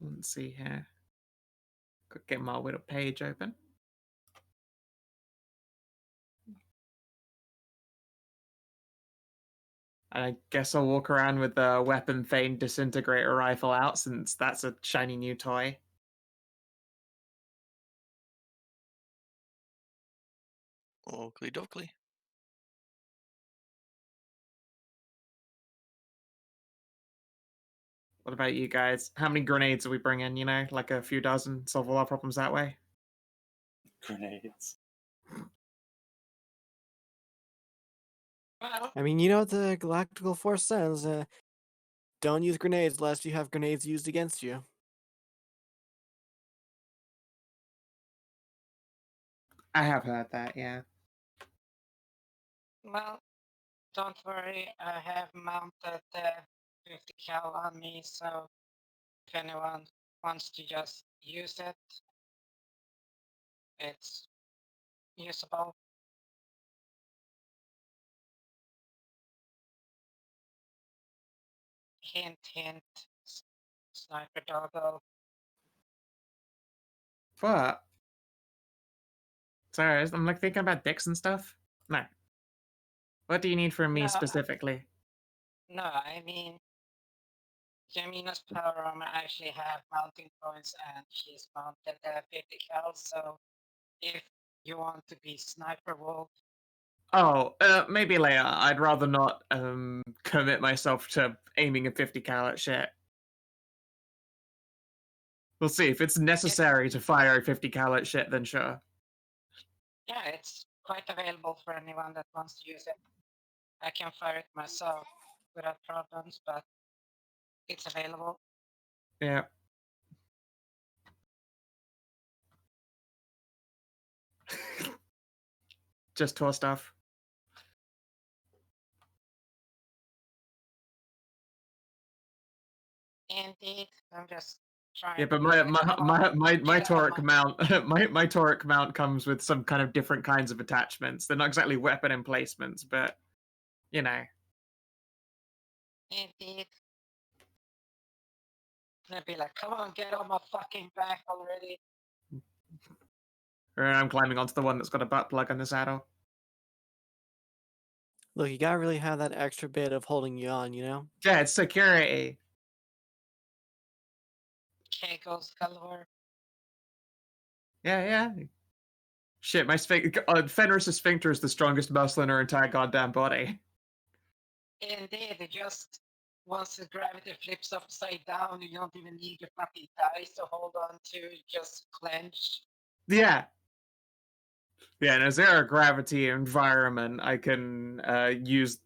Let's see here. Could get my little page open. I guess I'll walk around with the Weapon Thane Disintegrator Rifle out, since that's a shiny new toy. Oakley dokley. What about you guys? How many grenades are we bringing? You know, like a few dozen, solve all our problems that way? Grenades. I mean, you know what the Galactical Force says. Don't use grenades unless you have grenades used against you. I have heard that, yeah. Well, don't worry, I have mounted the 50 cal on me, so if anyone wants to just use it, it's usable. Hint, hint, sniper doggo. What? Sorry, I'm like thinking about dicks and stuff. No. What do you need from me No, specifically? No, I mean, Jamina's power armor actually have mounting points, and she's mounted the 50 cal, so if you want to be sniper wolf, Oh, maybe later. I'd rather not commit myself to aiming a 50 cal at shit. We'll see. If it's necessary to fire a 50 cal at shit, then sure. yeah, it's quite available for anyone that wants to use it. I can fire it myself without problems, but it's available. Yeah. Just tour stuff. Indeed, I'm just trying. Yeah, but to my get toric on mount my toric mount comes with some kind of different kinds of attachments. They're not exactly weapon emplacements, but you know. Indeed. They'd be like, come on, get on my fucking back already. I'm climbing onto the one that's got a butt plug on the saddle. Look, you gotta really have that extra bit of holding you on, you know? Yeah, it's security. Kegels galore. Yeah. Shit, my Fenris' sphincter is the strongest muscle in her entire goddamn body. Indeed, it just once the gravity flips upside down, you don't even need your fucking dice to hold on to, just clench. Yeah. Yeah, in a zero gravity environment, I can use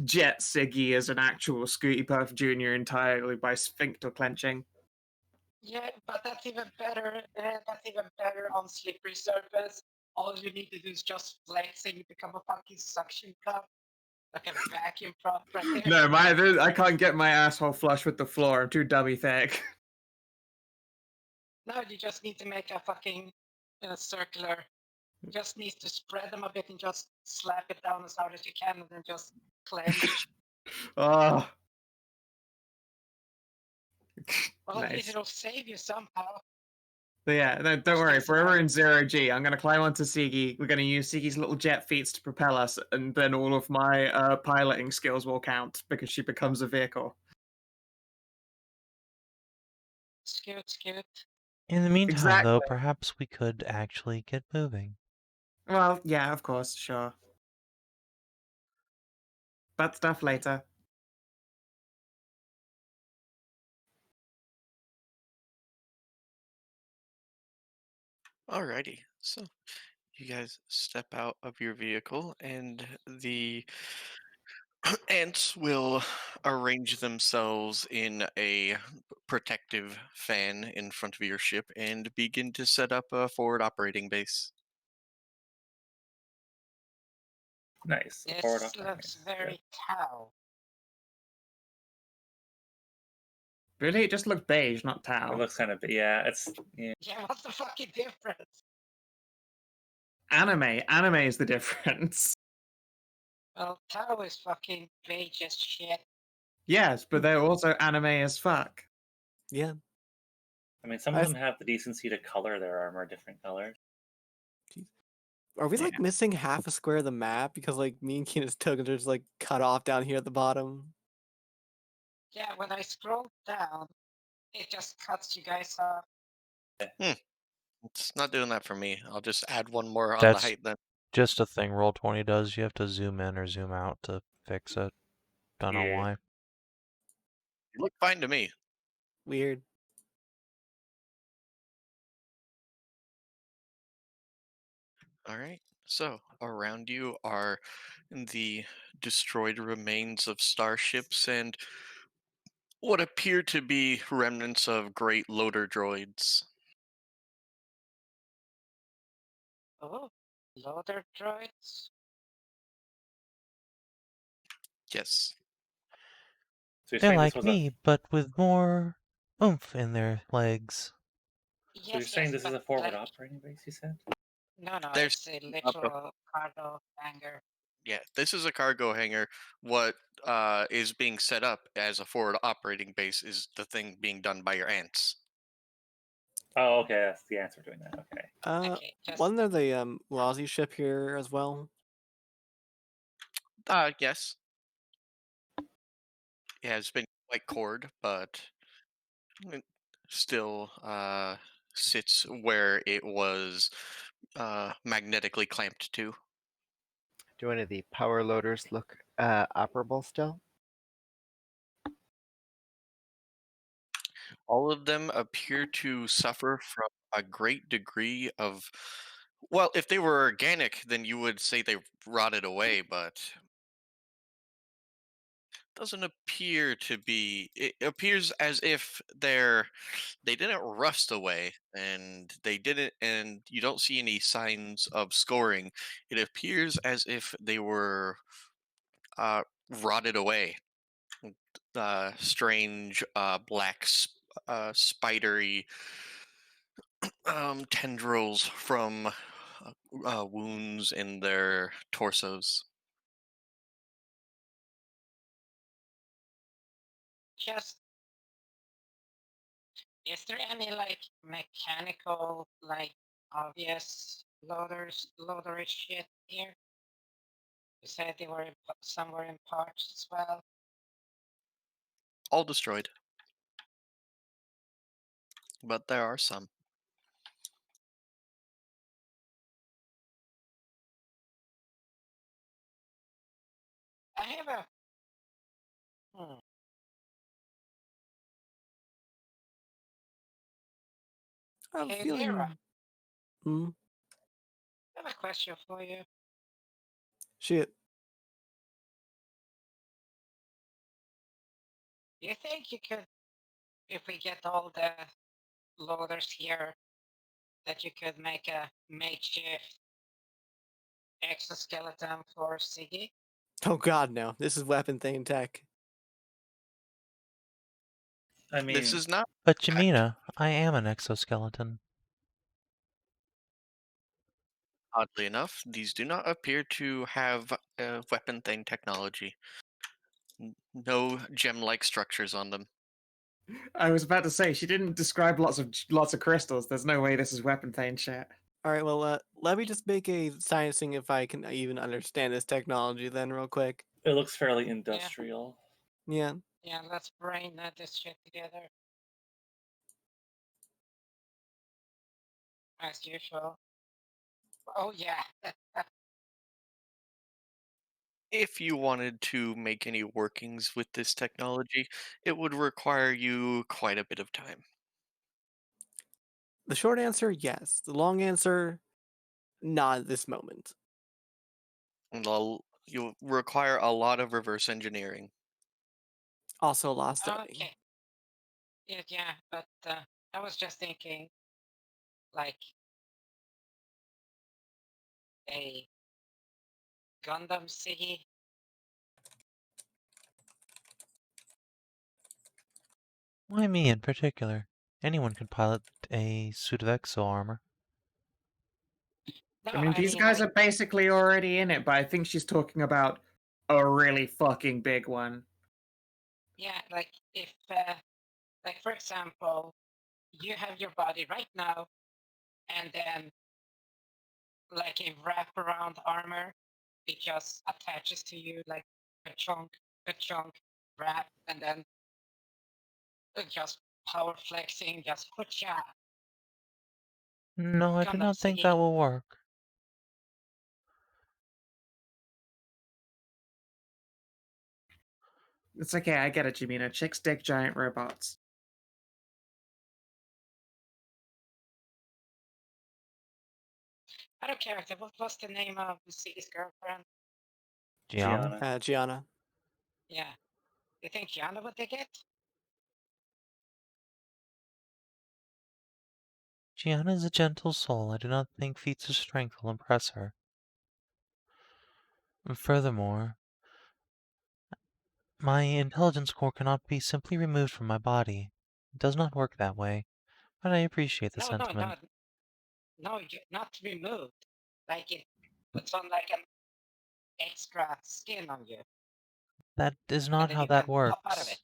Jet Siggy as an actual Scooty Puff Jr. entirely by sphincter clenching. Yeah, but that's even better. That's even better on slippery surface. All you need to do is just flex and you become a fucking suction cup. Like a vacuum prop right there. No, I can't get my asshole flush with the floor. I'm too dummy thick. No, you just need to make a fucking circular. You just need to spread them a bit and just slap it down as hard as you can and then just clench. Oh. Well, at Nice. least it'll save you somehow. But yeah, no, don't worry. If we're ever in 0G, I'm going to climb onto Siggy. We're going to use Siggy's little jet feet to propel us, and then all of my piloting skills will count because she becomes a vehicle. Scoot. In the meantime, Exactly. though, perhaps we could actually get moving. Well, yeah, of course, sure. But stuff later. Alrighty, so you guys step out of your vehicle, and the ants will arrange themselves in a protective fan in front of your ship and begin to set up a forward operating base. Nice. This looks very Tau. Really? It just looked beige, not It Tau. looks kind of, yeah, it's, yeah. Yeah, what's the fucking difference? Anime is the difference. Well, Tau is fucking beige as shit. Yes, but they're also anime as fuck. Yeah. I mean, some of them have the decency to color their armor different colors. Are we Yeah. like missing half a square of the map because like me and Kina's tokens are just like cut off down here at the bottom? Yeah, when I scroll down, it just cuts you guys off. It's not doing that for me. I'll just add one more on That's the height then. just a thing Roll20 does. You have to zoom in or zoom out to fix it. Don't know Yeah. why. You look fine to me. Weird. All right. So around you are the destroyed remains of starships and what appear to be remnants of great loader droids. Oh, loader droids? Yes. So you're They're saying this like was me, but with more oomph in their legs. So you're Yes, saying yes, this is but a forward like, operating base, you said? no, There's it's a a pro- literal cargo hangar. yeah, this is a cargo hangar. What is being set up as a forward operating base is the thing being done by your ants. Oh, okay, that's the answer doing that. Okay. Okay, just Wasn't there the Lazi ship here as well? Yes. Yeah, it's been quite cored, but it still sits where it was magnetically clamped to. Do any of the power loaders look operable still? All of them appear to suffer from a great degree of. Well, if they were organic, then you would say they rotted away, but doesn't appear to be. It appears as if they didn't rust away, and they didn't, and you don't see any signs of scoring. It appears as if they were rotted away. Strange black spidery tendrils from wounds in their torsos. just. Is there any like mechanical, like obvious loader shit here? You said they were somewhere in parts as well. All destroyed. But there are some. I have a. I have a Hey, feeling. Lyra, Hmm. I have a question for you. Shit. Do you think you could, if we get all the loaders here, that you could make a makeshift exoskeleton for Siggy? Oh god, no. This is weapon thing tech. I mean, This is not. But Jamina, I am an exoskeleton. Oddly enough, these do not appear to have weapon thing technology. No gem-like structures on them. I was about to say she didn't describe lots of crystals. There's no way this is weapon thane shit. Alright, well, let me just make a science thing if I can even understand this technology then real quick. it looks fairly industrial. Yeah. Yeah, let's brain this shit together. As usual. Oh yeah. If you wanted to make any workings with this technology, it would require you quite a bit of time. The short answer, yes. The long answer, not at this moment. You'll require a lot of reverse engineering. Also lost studying. Okay. Yeah, but I was just thinking, like, a Gundam Siggy. Why me in particular? Anyone could pilot a suit of exo armor. No, I mean, these guys like, are basically already in it, but I think she's talking about a really fucking big one. yeah, like if Like, for example, you have your body right now, and then, like a wraparound armor, it just attaches to you like a chunk, wrap, and then just power flexing, just hutcha. No, I do Gonna not think see. that will work. It's okay, I get it, Jamina. Chicks dig giant robots. I don't care. What was the name of Siggy's girlfriend? Gianna? Gianna. Yeah. You think Gianna would dig it? Gianna is a gentle soul. I do not think feats of strength will impress her. And furthermore, my intelligence core cannot be simply removed from my body. It does not work that way, but I appreciate the sentiment. No, not removed. Like it puts on like an extra skin on you, That is and not then how you that can pop out of works. it.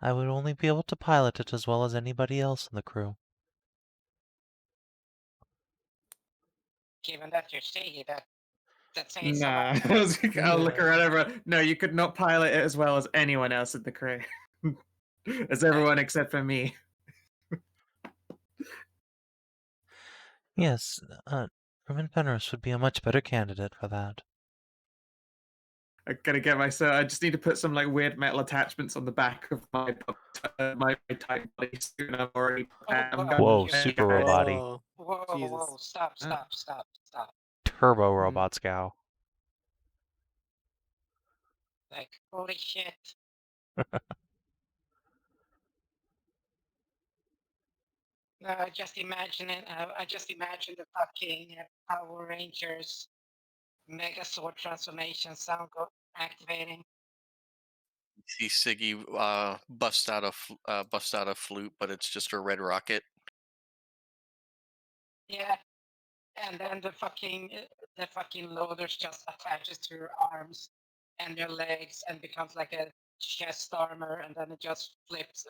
I would only be able to pilot it as well as anybody else in the crew. Given that you're Siggy, that says a Nah, lot. I'll look around everyone. No, you could not pilot it as well as anyone else in the crew. As everyone except for me. Yes, Fenris would be a much better candidate for that. I gotta get myself. I just need to put some like weird metal attachments on the back of my tight body suit, and I'm already. Whoa, super robot-y. Whoa, stop. Turbo robot scow. Like, holy shit. I just imagine it. I just imagine the fucking Power Rangers Mega Sword transformation sound activating. See Siggy bust out a flute, but it's just a red rocket. Yeah, and then the fucking loaders just attaches to your arms and your legs and becomes like a chest armor, and then it just flips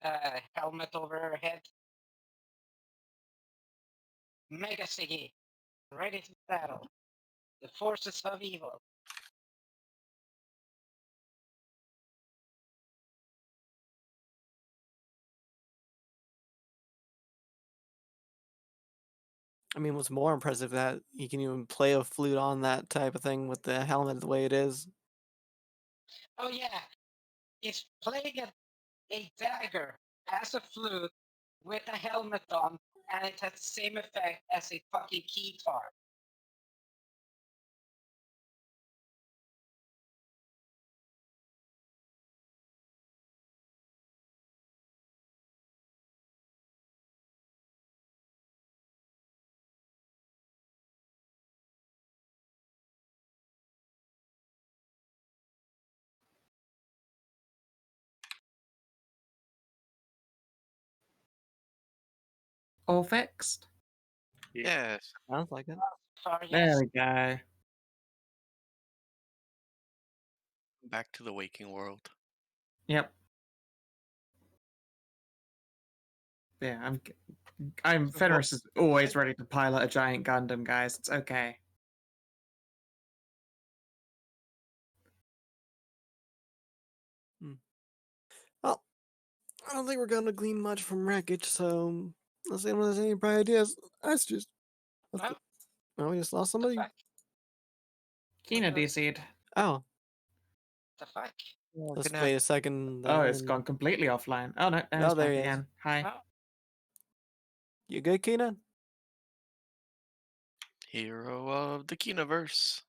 a helmet over her head. Mega Siggy, ready to battle the forces of evil. I mean, what's more impressive that you can even play a flute on that type of thing with the helmet the way it is. Oh yeah, it's playing a dagger as a flute with a helmet on, and it has the same effect as a fucking keytar. All fixed. Yes. Sounds like it. There we go. Back to the waking world. Yep. Yeah, I'm Fenris is always ready to pilot a giant Gundam, guys. It's okay. Well, I don't think we're gonna glean much from wreckage, so let's see if there's any bright ideas. That's just. Oh, we just lost somebody. Kina DC'd. Oh. The fuck? Let's wait a second. Oh, it's gone completely offline. Oh no, Oh, it's there back he is. again. Hi. You good, Kina? Hero of the Kinaverse.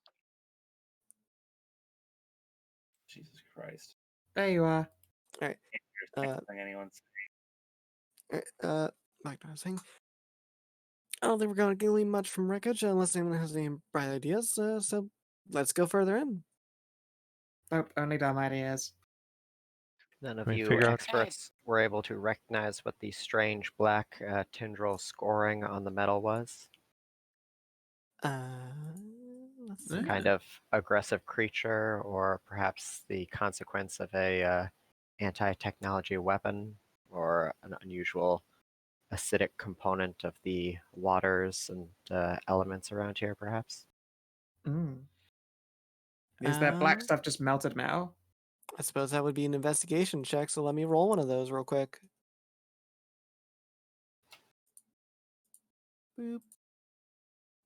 Jesus Christ. There you are. All right. Anyone's. Back to what I was saying. I don't think we're gonna glean much from wreckage unless anyone has any bright ideas. So let's go further in. Nope, only dumb ideas. None of Can we you figure out- experts were able to recognize what the strange black tendril scoring on the metal was. Let's Some see. kind of aggressive creature, or perhaps the consequence of a anti-technology weapon or an unusual acidic component of the waters and elements around here, perhaps? Mm. Is that black Um, stuff just melted metal? I suppose that would be an investigation check, so let me roll one of those real quick. Boop.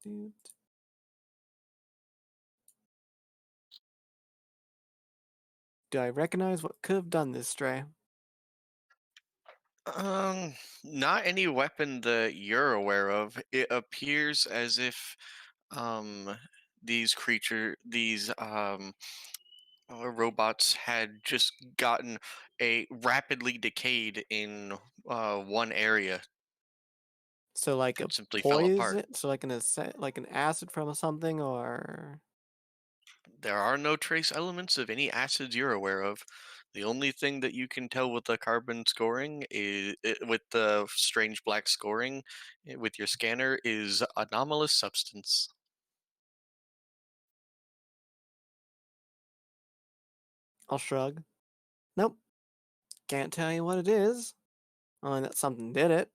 Doot. Do I recognize what could have done this, Stray? Not any weapon that you're aware of. It appears as if these robots had just gotten a rapidly decayed in one area So like a and simply fell apart. poison, so like like an acid from something, or There are no trace elements of any acids you're aware of. The only thing that you can tell with the carbon scoring with the strange black scoring with your scanner is anomalous substance. I'll shrug. Nope, can't tell you what it is. Only that something did it.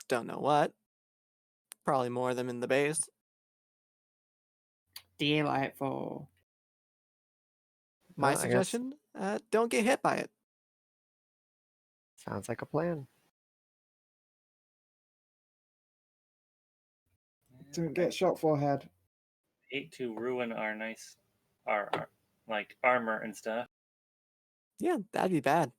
Don't know what. Probably more of them in the base. Delightful. My Well, I guess suggestion: don't get hit by it. sounds like a plan. Don't get shot forehead. Hate to ruin our nice, our like armor and stuff. Yeah, that'd be bad.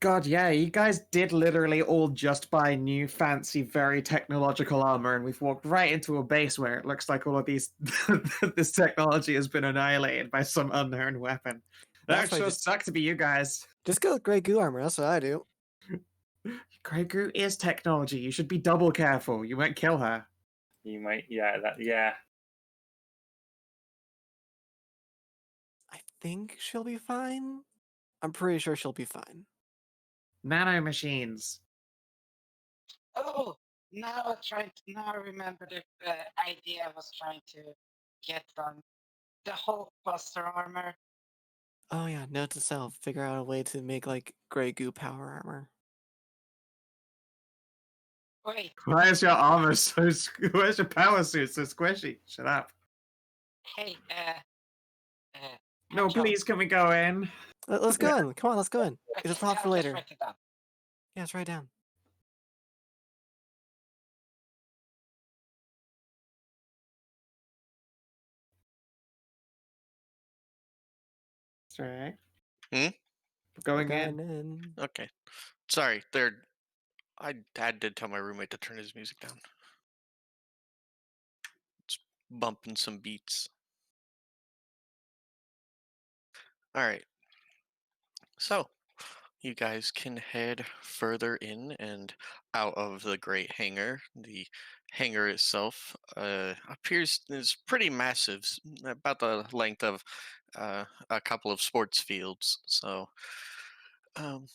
God, yeah, you guys did literally all just buy new, fancy, very technological armor, and we've walked right into a base where it looks like all of these this technology has been annihilated by some unknown weapon. That That's would why sure suck to be you guys. just go with Grey Goo armor. That's what I do. Grey Goo is technology. You should be double careful. You won't kill her. You might, yeah. I think she'll be fine. I'm pretty sure she'll be fine. Nanomachines. Oh, now I remember the idea I was trying to get from the Half-ausar armor. Oh yeah, note to self: figure out a way to make like Grey Goo power armor. Wait, Why is your armor so... Where's your power suit so squishy? Shut up. hey, No, Amxal, please, can we go in? Let's go in. Come on, let's go in. It's a okay, thought for I'll just later. write it down. Yeah, it's right down. That's right. Hmm? Going We're in. going in. Okay. Sorry, Dad did tell my roommate to turn his music down. It's bumping some beats. All right. So, you guys can head further in and out of the great hangar. The hangar itself appears is pretty massive, about the length of a couple of sports fields. So, um,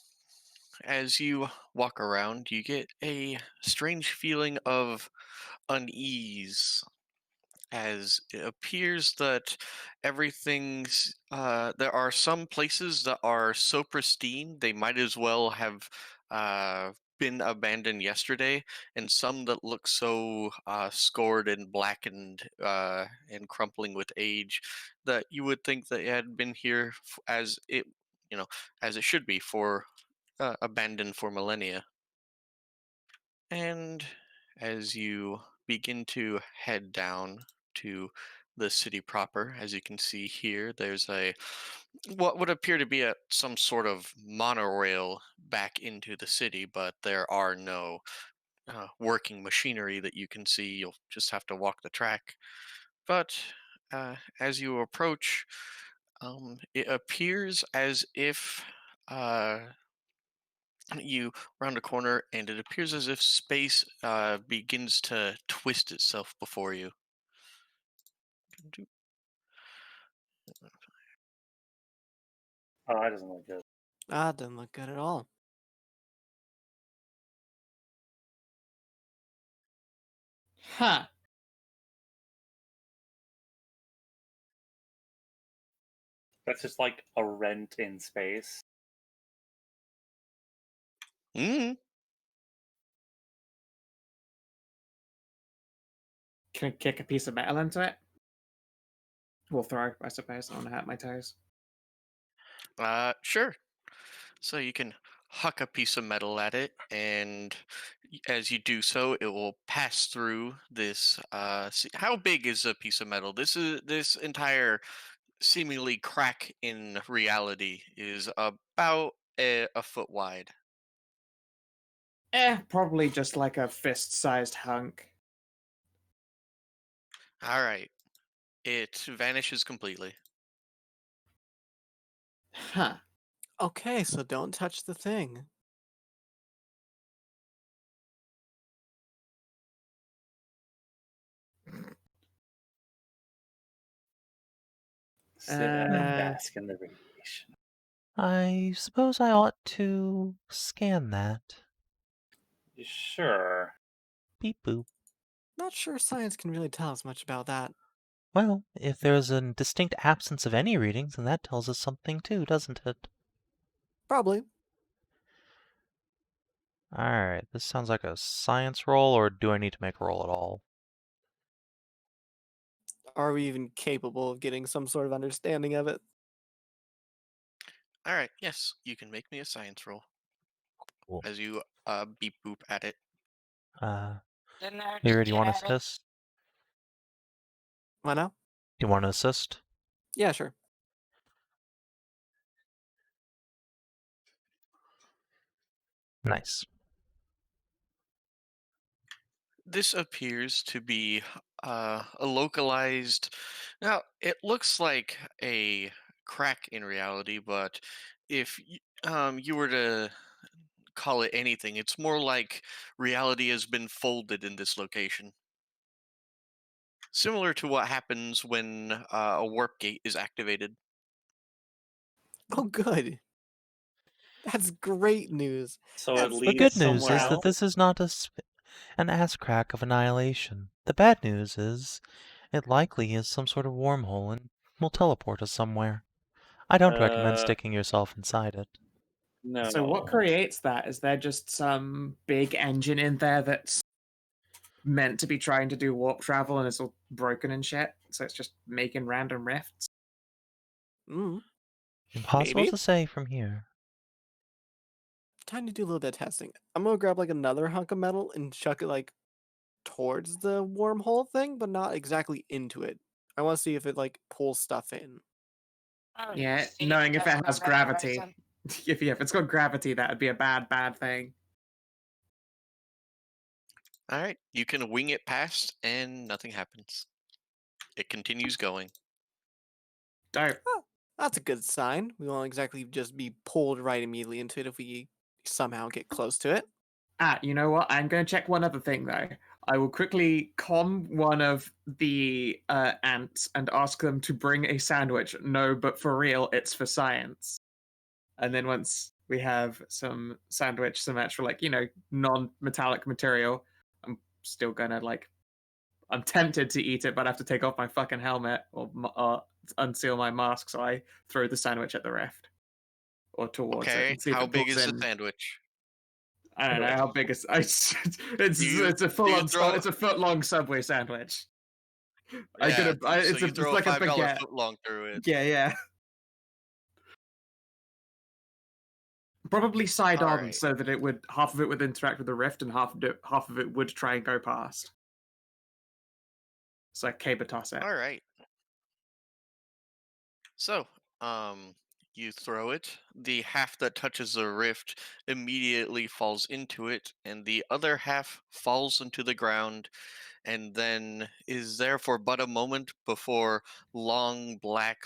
as you walk around, you get a strange feeling of unease as it appears that there are some places that are so pristine they might as well have been abandoned yesterday, and some that look so scored and blackened and crumpling with age that you would think that it had been here as it as it should be for abandoned for millennia. And as you begin to head down to the city proper, as you can see here, there's what would appear to be some sort of monorail back into the city, but there are no working machinery that you can see. You'll just have to walk the track. But as you approach, it appears as if you round a corner and it appears as if space begins to twist itself before you. Oh, that doesn't look good. Ah, doesn't look good at all. Huh. That's just like a rent in space. Mm. Can I kick a piece of metal into it? We'll throw, I suppose. I don't want to hurt my toes. Sure. So you can huck a piece of metal at it, and as you do so, it will pass through this. How big is a piece of metal? This entire seemingly crack in reality is about a foot wide. Probably just like a fist-sized hunk. All right. It vanishes completely. Huh. Okay, so don't touch the thing. Sit and Uh, bask in the radiation. I suppose I ought to scan that. Sure. Beep boop. Not sure science can really tell us much about that. Well, if there's a distinct absence of any readings, then that tells us something too, doesn't it? Probably. Alright, this sounds like a science roll, or do I need to make a roll at all? Are we even capable of getting some sort of understanding of it? All right. Yes, you can make me a science roll Cool. as you beep boop at it. The nerd Lyra, do you want to have it. assist? Why now? Do you want to assist? Yeah, sure. Nice. This appears to be a localized. Now, it looks like a crack in reality, but if you were to call it anything, it's more like reality has been folded in this location. Similar to what happens when a warp gate is activated. Oh, good. That's great news. So That's it The leads good news somewhere is that else. this is not an ass crack of annihilation. The bad news is it likely is some sort of wormhole and will teleport us somewhere. I don't recommend sticking yourself inside it. No. So what creates that? Is there just some big engine in there that's meant to be trying to do warp travel and it's all broken and shit? So it's just making random rifts? Mm. Impossible Maybe. to say from here. Time to do a little bit of testing. I'm gonna grab like another hunk of metal and chuck it like towards the wormhole thing, but not exactly into it. I want to see if it like pulls stuff in. Oh, Yeah, see, knowing if that's it one has better gravity. person. If it's got gravity, that would be a bad thing. All right, you can wing it past, and nothing happens. It continues going. Dope. Oh, that's a good sign. We won't exactly just be pulled right immediately into it if we somehow get close to it. You know what? I'm going to check one other thing, though. I will quickly calm one of the ants and ask them to bring a sandwich. No, but for real, it's for science. And then once we have some sandwich, some actual, like, non-metallic material, I'm still going to, I'm tempted to eat it, but I have to take off my fucking helmet or unseal my mask, so I throw the sandwich at the rift. Or towards it Okay, and see if how it big pulls is in. the sandwich? I don't know how big it's it's a full on throw- it's a foot long Subway sandwich. Yeah, so It's you throw like a a $5 baguette. foot long through it. Yeah. Probably side All on right. so that half of it would interact with the rift and half of it would try and go past. So caber toss it. All right. So, you throw it. The half that touches the rift immediately falls into it, and the other half falls into the ground, and then is there for but a moment before long black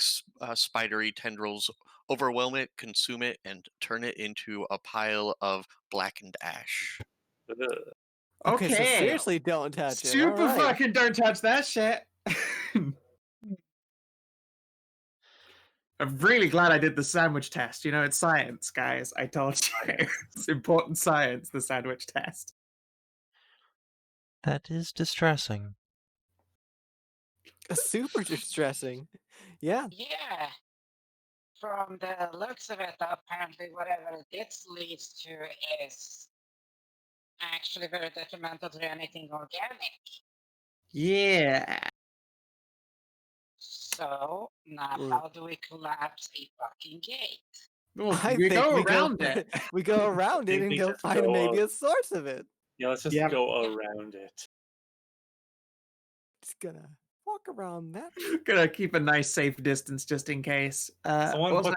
spidery tendrils overwhelm it, consume it, and turn it into a pile of blackened ash. Okay, so Okay. seriously, don't touch it. All Super right. fucking don't touch that shit. I'm really glad I did the sandwich test. It's science, guys. I told you. It's important science, the sandwich test. That is distressing. Super distressing. Yeah. Yeah. from the looks of it, apparently whatever this leads to is actually very detrimental to anything organic. Yeah. So now Ooh. how do we collapse a fucking gate? Well, I we think go we around go, it. we go around it think and we go just find go maybe a- a source of it. Yeah, let's just Yeah. go Yeah. around it. Just gonna walk around that. Gonna keep a nice safe distance just in case. Someone Also,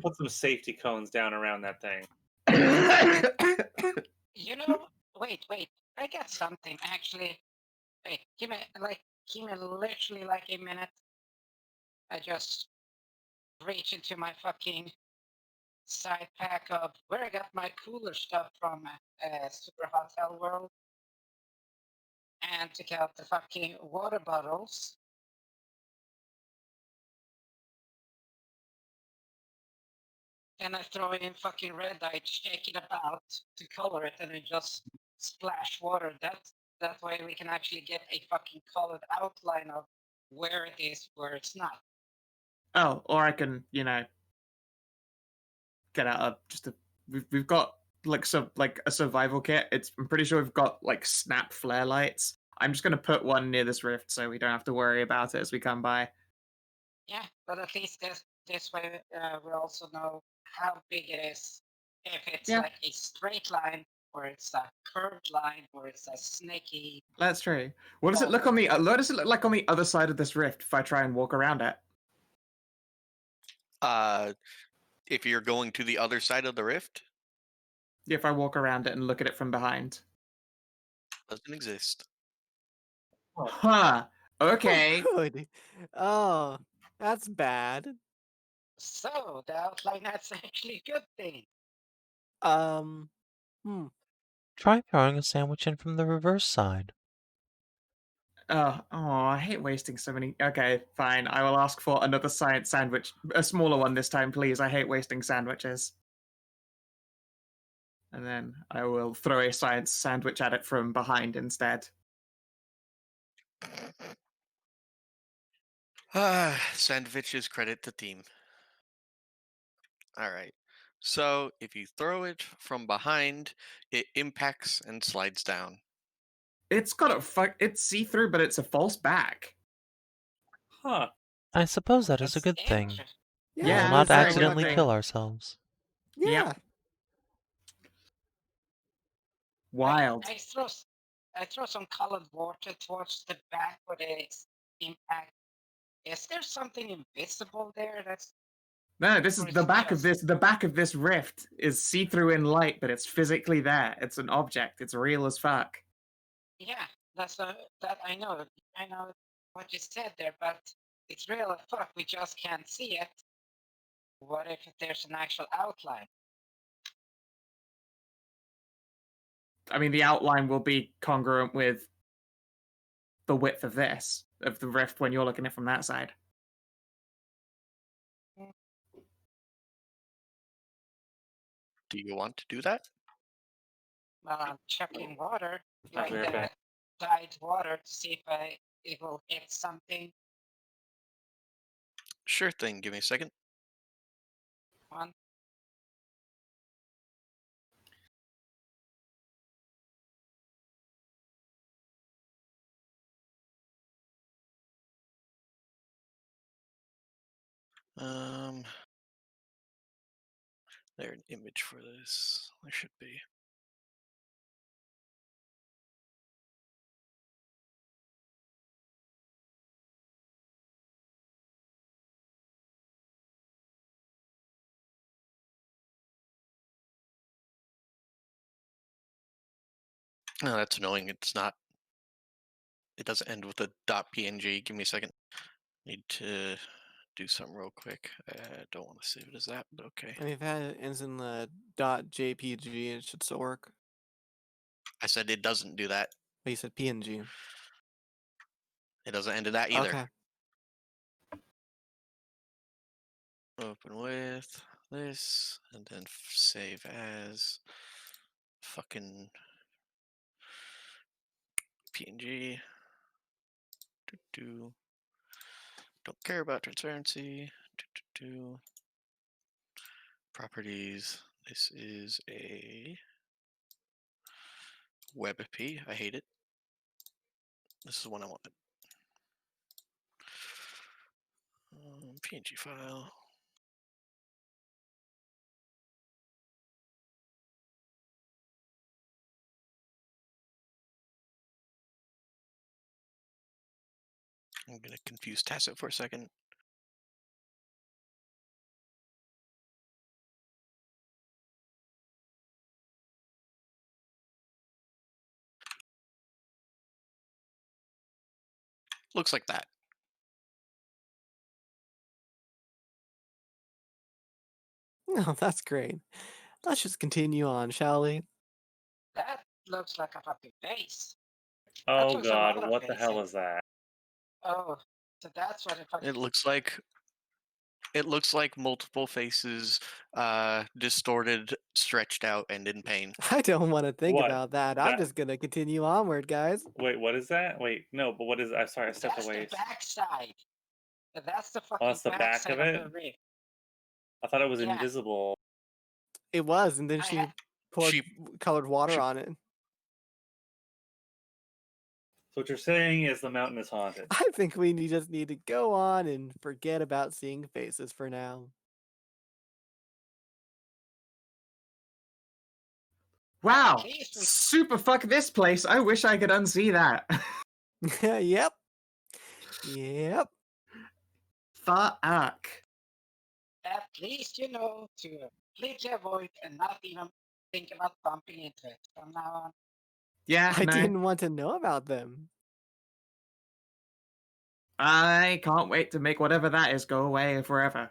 put some safety cones down around that thing. You know, wait, I got something actually. Wait, give me literally like a minute. I just reach into my fucking side pack of where I got my cooler stuff from Super Hotel World and took out the fucking water bottles. And I throw it in fucking red dye, shake it about to color it, and then just splash water. That way we can actually get a fucking colored outline of where it is, where it's not. oh, or I can, get out of just a. We've got like a survival kit. I'm pretty sure we've got like snap flare lights. I'm just gonna put one near this rift so we don't have to worry about it as we come by. Yeah, but at least this way we also know how big it is. If it's Yeah. like a straight line, or it's a curved line, or it's a snaky. That's true. What does it look on the? What does it look like on the other side of this rift if I try and walk around it? If you're going to the other side of the rift, Yeah, if I walk around it and look at it from behind. doesn't exist. Huh. Okay. Oh, good. Oh, that's bad. So the outline that's actually a good thing. Hmm. Try throwing a sandwich in from the reverse side. Oh, I hate wasting so many. Okay, fine. I will ask for another science sandwich, a smaller one this time, please. I hate wasting sandwiches. And then I will throw a science sandwich at it from behind instead. Sandwiches credit the team. All right. So if you throw it from behind, it impacts and slides down. It's it's see-through, but it's a false back. Huh. I suppose that is a That's good thing. interesting. We Yeah, will it not is a very good accidentally thing. kill ourselves. Yeah. Yep. Wild. I throw some colored water towards the back where it's impact. Is there something invisible there? No, this is Or the it's back of just- this. The back of this rift is see-through in light, but it's physically there. It's an object. It's real as fuck. Yeah, that I know. I know what you said there, but it's real as fuck. We just can't see it. What if there's an actual outline? I mean, the outline will be congruent with the width of the rift when you're looking at it from that side. Do you want to do that? Well, I'm chucking water, I'll like be right the back. dyed water, to see if it will hit something. Sure thing. Give me a second. One. There's an image for this. There should be. Oh, that's annoying. It's not. It doesn't end with a .png. Give me a second. Need to do something real quick. I don't want to save it as that, but okay. I mean, if it ends in the .jpg, it should still work. I said it doesn't do that. But you said PNG. It doesn't end in that either. Okay. Open with this, and then save as fucking PNG. Don't care about transparency. Properties. This is a WebP. I hate it. This is one I wanted. PNG file. I'm gonna confuse Tacit for a second. Looks like that. Oh, that's great. Let's just continue on, shall we? That looks like a fucking face. Oh looks a lot god, of what the hell faces. is that? Oh, so that's what it fucking. It looks like multiple faces, distorted, stretched out, and in pain. I don't want to think What? about that. I'm just gonna continue onward, guys. Wait, what is that? Wait, no, but what is? I'm sorry, I stepped That's away. the backside. That's the fucking that's the back backside of of it? the rift. I thought it was Yeah. invisible. It was, and then I she ha- poured She- colored water she- on it. So what you're saying is the mountain is haunted. I think we just need to go on and forget about seeing faces for now. Wow. least we- Super fuck this place. I wish I could unsee that. Yep. Yep. Fuck. At least you know to completely avoid and not even think about bumping into it from now on. Yeah, I no. didn't want to know about them. I can't wait to make whatever that is go away forever.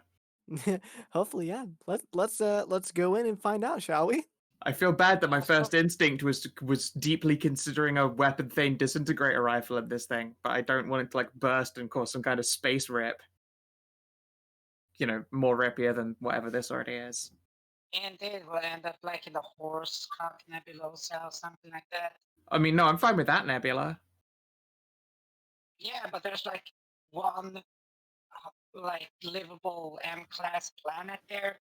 Hopefully, yeah. Let's go in and find out, shall we? I feel bad that my Let's go. first instinct was deeply considering a weapon thane disintegrator rifle in this thing, but I don't want it to like burst and cause some kind of space rip. You know, more rippier than whatever this already is. And it will end up like in the horse cock nebulosa or something like that. I mean, no, I'm fine with that nebula. Yeah, but there's like one like livable M-class planet there.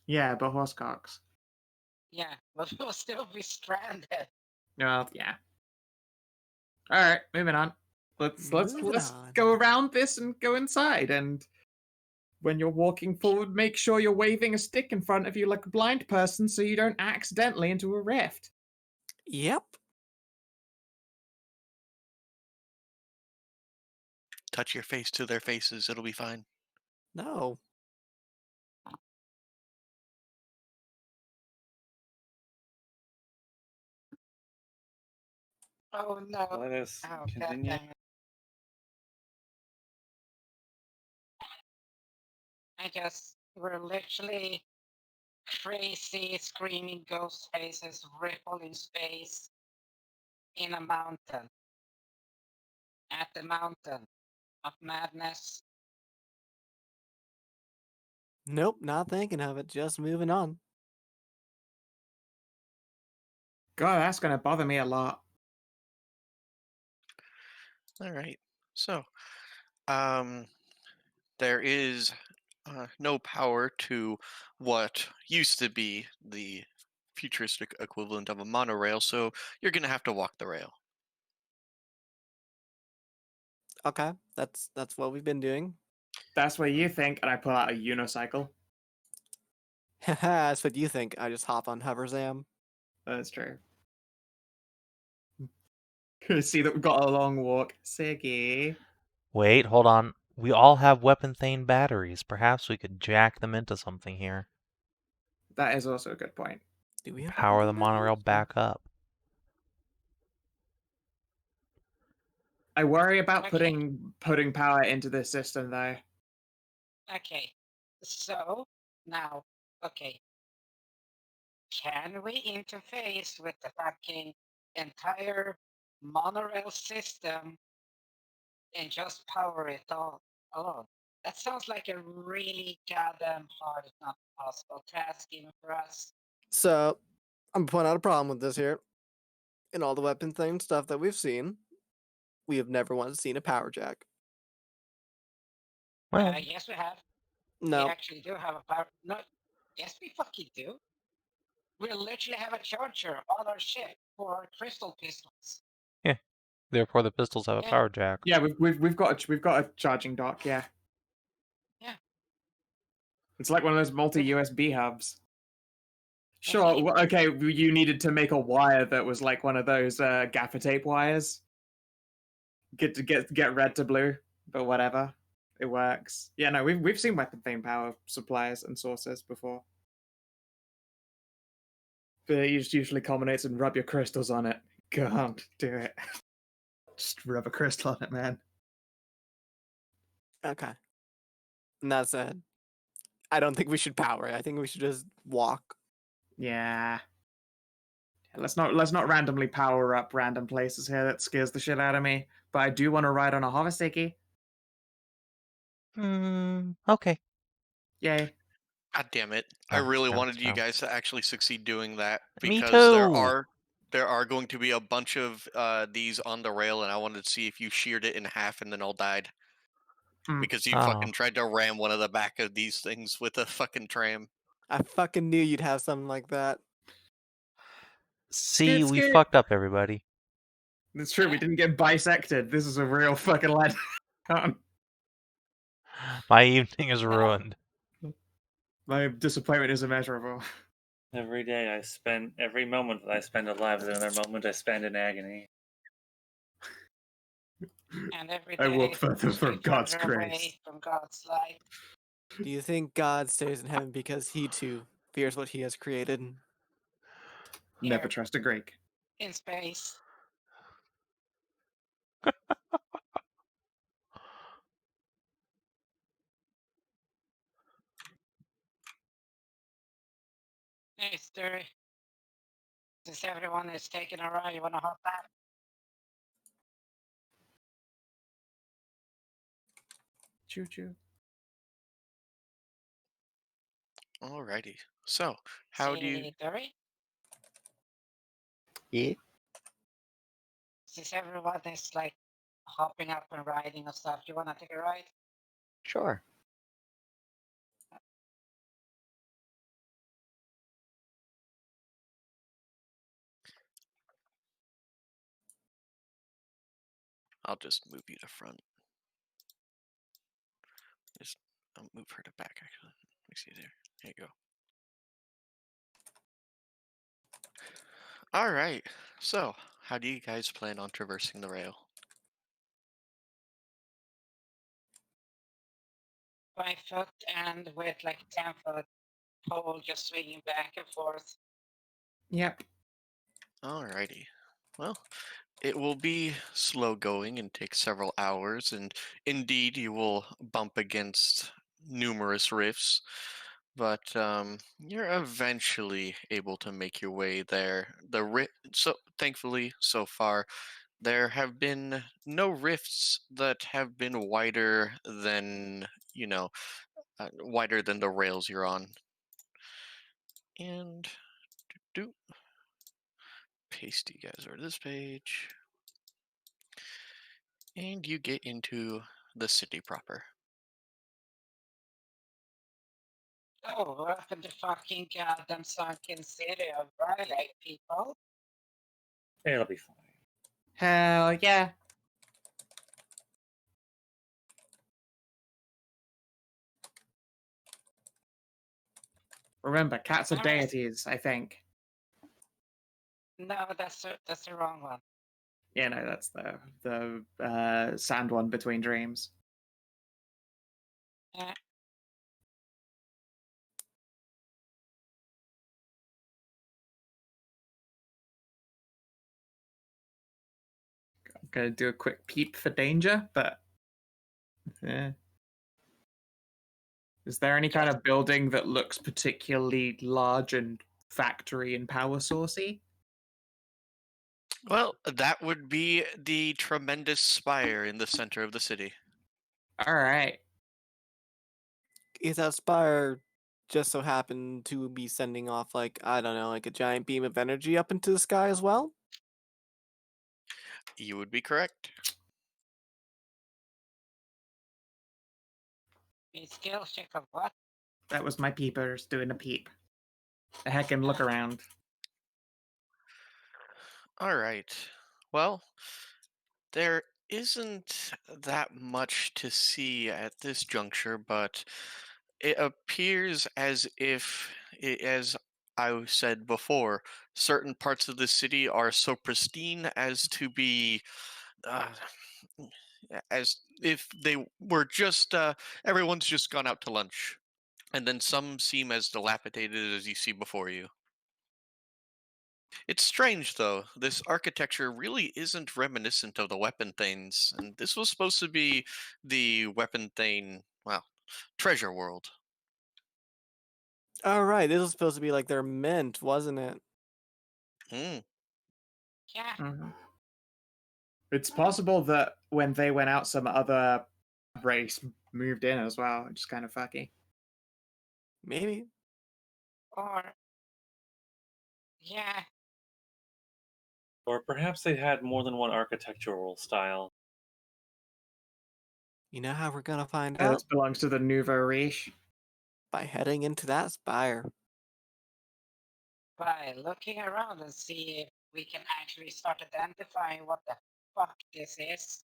Yeah, but horsecocks. Yeah, but we'll still be stranded. Well, yeah. All right, moving on. Let's Moving on. go around this and go inside. And when you're walking forward, make sure you're waving a stick in front of you like a blind person, so you don't accidentally into a rift. Yep. Touch your face to their faces. It'll be fine. No. Oh no. Let us Oh, continue. goddammit. I guess we're literally crazy screaming ghost faces ripple in space in a mountain. At the mountain of madness. Nope, not thinking of it. Just moving on. God, that's gonna bother me a lot. All right. So, there is no power to what used to be the futuristic equivalent of a monorail, so you're gonna have to walk the rail. Okay, that's what we've been doing. That's what you think, and I pull out a unicycle. That's what you think. I just hop on Hoverzam. That's true. See that we've got a long walk. Siggy. Wait, hold on. We all have weapon thane batteries. Perhaps we could jack them into something here. That is also a good point. Do we have Power the weapon batteries? monorail back up. I worry about Okay. putting power into this system though. Okay, so now, okay. Can we interface with the fucking entire monorail system and just power it all alone? That sounds like a really goddamn hard, if not possible, task even for us. So, I'm pointing out a problem with this here. In all the weapon thing stuff that we've seen, we have never once seen a power jack. Well, Yes, we have. We No. actually do have a power. No, yes, we fucking do. We literally have a charger on our ship for our crystal pistols. Therefore, the pistols have a Yeah. power jack. Yeah, we've got a charging dock. Yeah. Yeah. It's like one of those multi USB hubs. Sure. Indeed. Well, okay, you needed to make a wire that was like one of those gaffer tape wires. Get red to blue, but whatever, it works. Yeah, no, we've seen weapon themed power supplies and sources before, but it usually culminates in rub your crystals on it. Can't do it. Just rub a crystal on it, man. Okay. And that said, I don't think we should power it. I think we should just walk. Yeah. Let's not randomly power up random places here. That scares the shit out of me. But I do want to ride on a hover sticky. Okay. Yay. God damn it! I Oh, really no, wanted it's you no. guys to actually succeed doing that Me because too. there are going to be a bunch of these on the rail, and I wanted to see if you sheared it in half and then all died because you Oh. fucking tried to ram one of the back of these things with a fucking tram. I fucking knew you'd have something like that. See, we Scoot. fucked up, everybody. It's true, we didn't get bisected. This is a real fucking lad. My evening is ruined. My disappointment is immeasurable. Every moment that I spend alive is another moment I spend in agony. And every I day walk further from stay God's further grace. away from God's light. Do you think God stays in heaven because he too fears what he has created? Never Here. trust a Greek. In space. Hey, Siduri. Since everyone is taking a ride, you wanna hop back? Choo choo. Alrighty. So, how do you? Siduri? Yeah. Since everyone is like hopping up and riding and stuff, you wanna take a ride? Sure. I'll just move you to front. I'll move her to back. Actually, makes it easier. There you go. All right. So, how do you guys plan on traversing the rail? By foot and with like 10-foot pole just swinging back and forth. Yep. Alrighty. Well, it will be slow going and take several hours, and indeed you will bump against numerous rifts, but you're eventually able to make your way there. So thankfully, so far, there have been no rifts that have been wider than wider than the rails you're on. And do paste you guys over to this page. And you get into the city proper. Oh, welcome to fucking goddamn sunken city of Raleigh, people. It'll be fine. Hell yeah. Remember, cats are Alright. deities, I think. No, that's the wrong one. Yeah, no, that's the sand one between dreams. Yeah. I'm gonna do a quick peep for danger, but yeah. Is there any kind of building that looks particularly large and factory and power sourcey? Well, that would be the tremendous spire in the center of the city. All right. Is that spire just so happen to be sending off like, I don't know, like a giant beam of energy up into the sky as well? You would be correct. A skill check of what? That was my peepers doing a peep. A heck and look around. All right. Well, there isn't that much to see at this juncture, but it appears as if, as I said before, certain parts of the city are so pristine as to be, uh, as if they were just, everyone's just gone out to lunch. And then some seem as dilapidated as you see before you. It's strange, though. This architecture really isn't reminiscent of the weapon thanes, and this was supposed to be the weapon thane, well, treasure world. All right, this was supposed to be like their mint, wasn't it? Hmm. Yeah, Mhm. It's possible that when they went out, some other race moved in as well, which is kind of fucky. Maybe. or yeah, Or perhaps they had more than one architectural style. You know how we're gonna find This out? belongs to the Nouveau Riche. By heading into that spire. by looking around and see if we can actually start identifying what the fuck this is.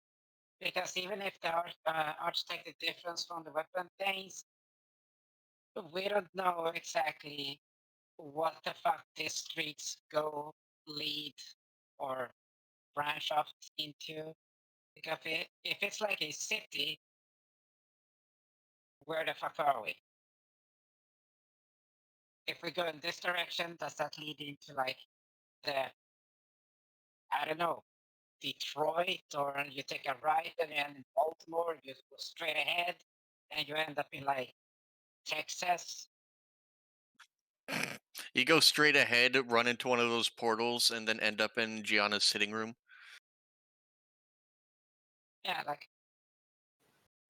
Because even if the architect is different from the weapon things, we don't know exactly what the fuck these streets go, lead, or branch off into. Because if it's like a city, where the fuck are we? If we go in this direction, does that lead into like the, I don't know, Detroit, or you take a right and you end in Baltimore, you go straight ahead, and you end up in like Texas? You go straight ahead, run into one of those portals, and then end up in Gianna's sitting room. Yeah, like,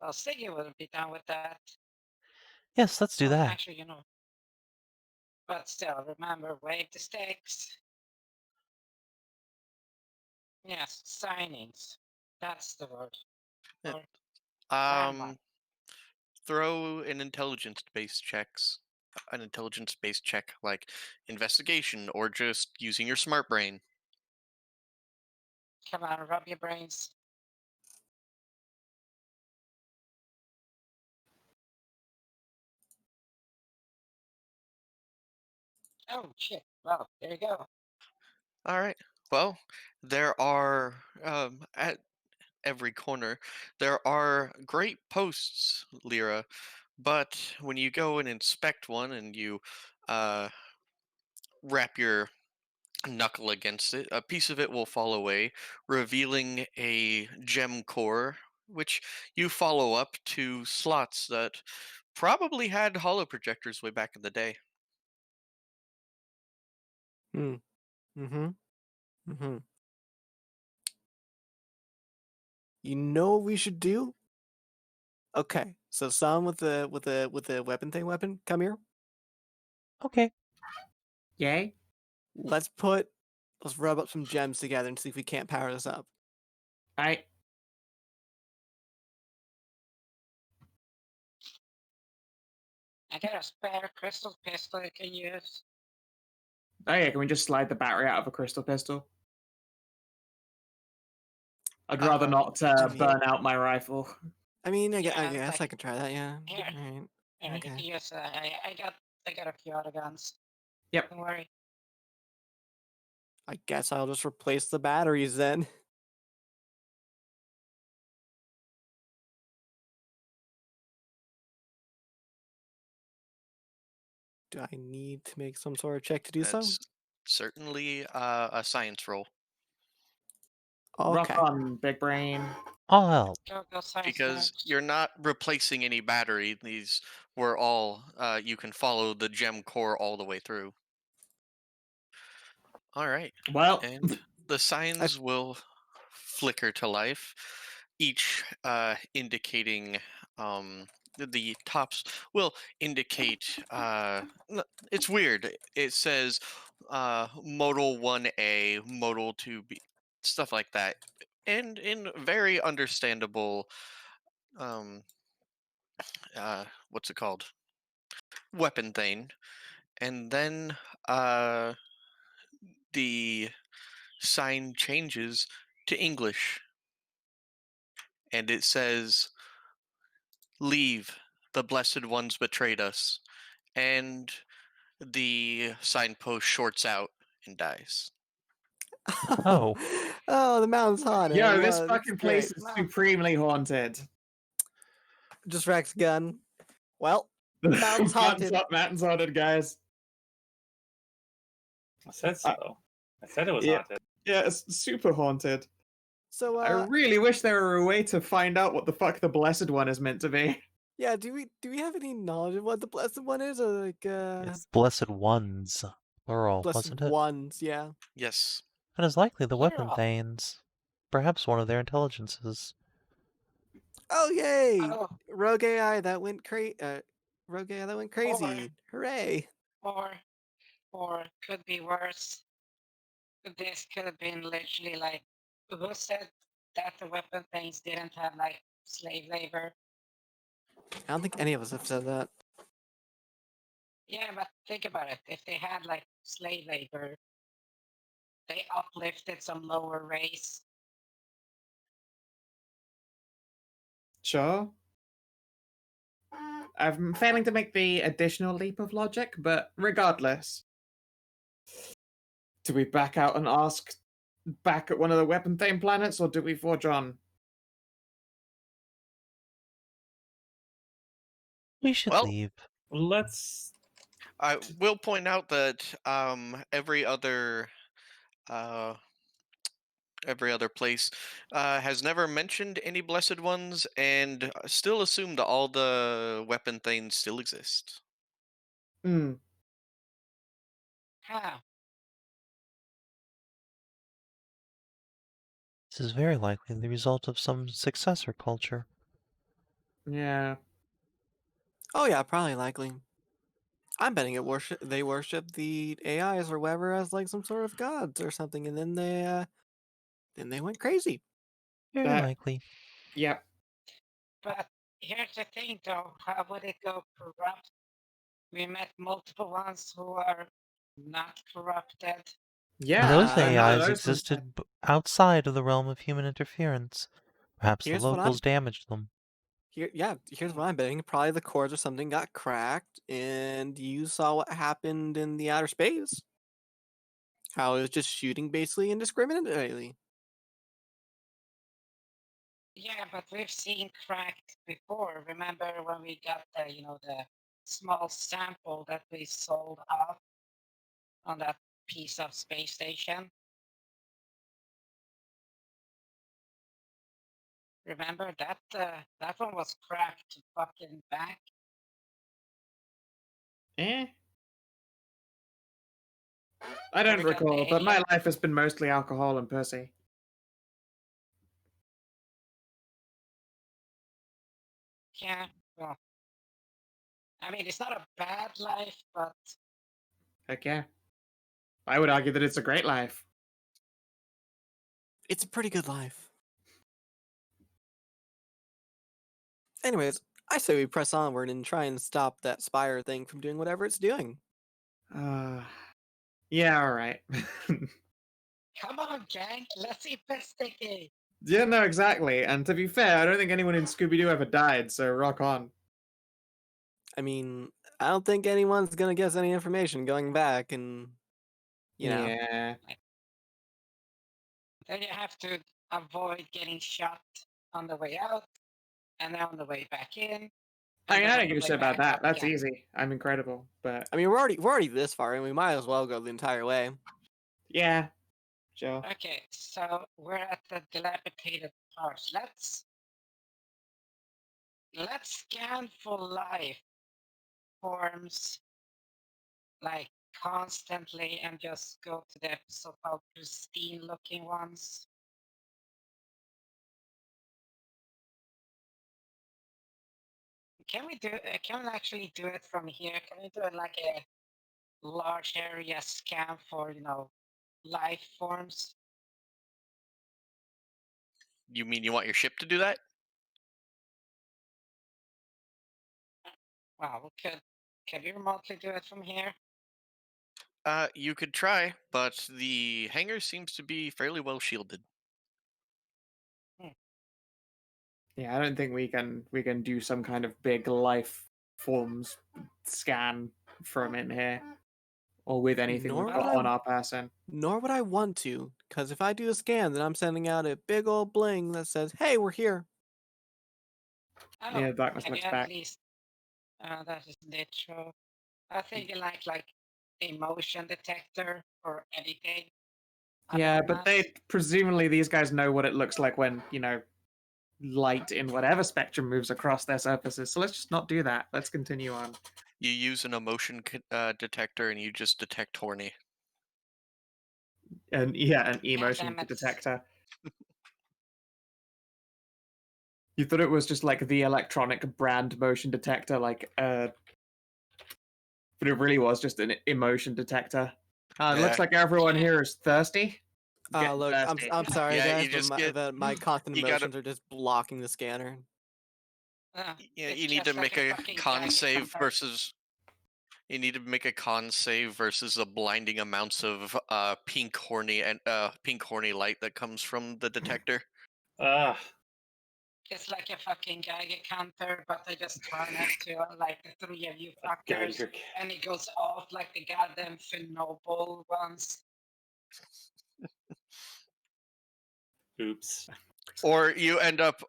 well, Siggy wouldn't be down with that. Yes, let's do Well, that. actually, but still, remember, wave the stakes. Yes, signings. That's the word. Uh, Or plan one. Um, throw an intelligence-based check like investigation or just using your smart brain. Come on, rub your brains. Oh, shit. Well, there you go. All right. Well, there are at every corner there are great posts, Lyra, but when you go and inspect one and you uh, wrap your knuckle against it, a piece of it will fall away, revealing a gem core, which you follow up to slots that probably had holo projectors way back in the day. Mm-hmm. Mm-hmm. You know what we should do? Okay, so Sam with the weapon, come here. Okay. Yay? Let's rub up some gems together and see if we can't power this up. I I got a spare crystal pistol you can use. Oh yeah, can we just slide the battery out of a crystal pistol? I'd rather not I mean- burn out my rifle. I mean, I Yeah, guess I like- could try that. Yeah. Here. Alright. Yeah, you Okay. can use. I got a few other guns. Yep. Don't worry. I guess I'll just replace the batteries then. Do I need to make some sort of check to do so? That's certainly a science roll. Rock Okay. on, big brain. I'll help. Go science Because nerds. you're not replacing any battery. These were all you can follow the gem core all the way through. All right, Well, and the signs will flicker to life, each indicating the tops will indicate. It's weird. It says modal 1A, modal 2B, stuff like that, and in very understandable um, what's it called? Weapon Thane. And then the sign changes to English. And it says, "Leave, the blessed ones betrayed us." And the signpost shorts out and dies. Oh. Oh, the mountain's haunted. Yo, I this love it. fucking It's place great. is supremely haunted. Just Rex gun. Well, mountain's haunted. Mountain's haunted, guys. I said so. I said it was Yeah. haunted. Yeah, it's super haunted. So I really wish there were a way to find out what the fuck the Blessed One is meant to be. yeah, do we have any knowledge of what the blessed one is, or like It's blessed ones, plural, blessed wasn't it? ones? Yeah. Yes. And it's likely the weapon Plural. thanes. Perhaps one of their intelligences. Oh yay! Oh, Rogue AI that went Rogue AI that went crazy! Hooray! or could be worse. This could have been literally like, who said that the weapon things didn't have like slave labor? I don't think any of us have said that. Yeah, but think about it. If they had like slave labor, they uplifted some lower race. Sure. I'm failing to make the additional leap of logic, but regardless. Do we back out and ask back at one of the weapon theme planets, or do we forge on? We should Well, leave. Let's. I will point out that every other place has never mentioned any blessed ones, and still assumed all the weapon things still exist. Hmm. Huh. This is very likely the result of some successor culture. Yeah. Oh yeah, probably likely. I'm betting they worship the AIs or whatever as like some sort of gods or something, and then they went crazy. Very That- likely. Yep. But here's the thing though, how would it go corrupt? We met multiple ones who are not corrupted. Yeah. Those no, AIs those ones- existed outside of the realm of human interference. Perhaps the Here's what I'm- locals damaged them. Here's what I'm betting. Probably the cores or something got cracked, and you saw what happened in the outer space. How it was just shooting basically indiscriminately. Yeah, but we've seen cracked before. Remember when we got the small sample that we sold off on that piece of space station? Remember that that one was cracked to fucking back. Eh? I don't we got the recall, but my alien. life has been mostly alcohol and pussy. Yeah, well, I mean it's not a bad life, but Heck yeah. I would argue that it's a great life. It's a pretty good life. Anyways, I say we press onward and try and stop that spire thing from doing whatever it's doing. Yeah, alright. come on, gang, let's investigate. Yeah, no, exactly. And to be fair, I don't think anyone in Scooby-Doo ever died, so rock on. I mean, I don't think anyone's gonna guess any information going back, and you know. Yeah. Then you have to avoid getting shot on the way out, and then on the way back in. I and mean, then I on don't the give a way shit about back that. out That's again. easy. I'm incredible, but I mean, we're already this far, and we might as well go the entire way. yeah, sure. Okay, so we're at the dilapidated parts. Let's scan for life forms like constantly and just go to the so-called pristine looking ones. Can we actually do it from here? Can we do it like a large area scan for life forms? You mean you want your ship to do that? Wow, could you remotely do it from here? You could try, but the hangar seems to be fairly well shielded. Yeah, I don't think we can do some kind of big life forms scan from in here, or with anything Nor we've would got I on our person. Nor would I want to, because if I do a scan, then I'm sending out a big old bling that says, "Hey, we're here." Oh, Yeah, darkness can you looks at back. least? That is it. True. I think like a motion detector or anything. Yeah, alarm but us. they presumably these guys know what it looks like when light in whatever spectrum moves across their surfaces. So let's just not do that. Let's continue on. You use an emotion detector and you just detect horny. And yeah, an Yeah, emotion damn it. detector. You thought it was just like the electronic brand motion detector, but it really was just an emotion detector. It looks Yeah. like everyone here is thirsty. Getting Look, thirsty. I'm sorry, Yeah, guys, you but just get. my constant You gotta. emotions are just blocking the scanner. Yeah, It's you need to just like make a fucking con Geiger save counter. versus. You need to make a con save versus the blinding amounts of pink horny light that comes from the detector. Ah, It's like a fucking Geiger counter, but they just turn it to like the three of you a fuckers, Geiger. and it goes off like the goddamn Chernobyl ones. Oops. Or you end up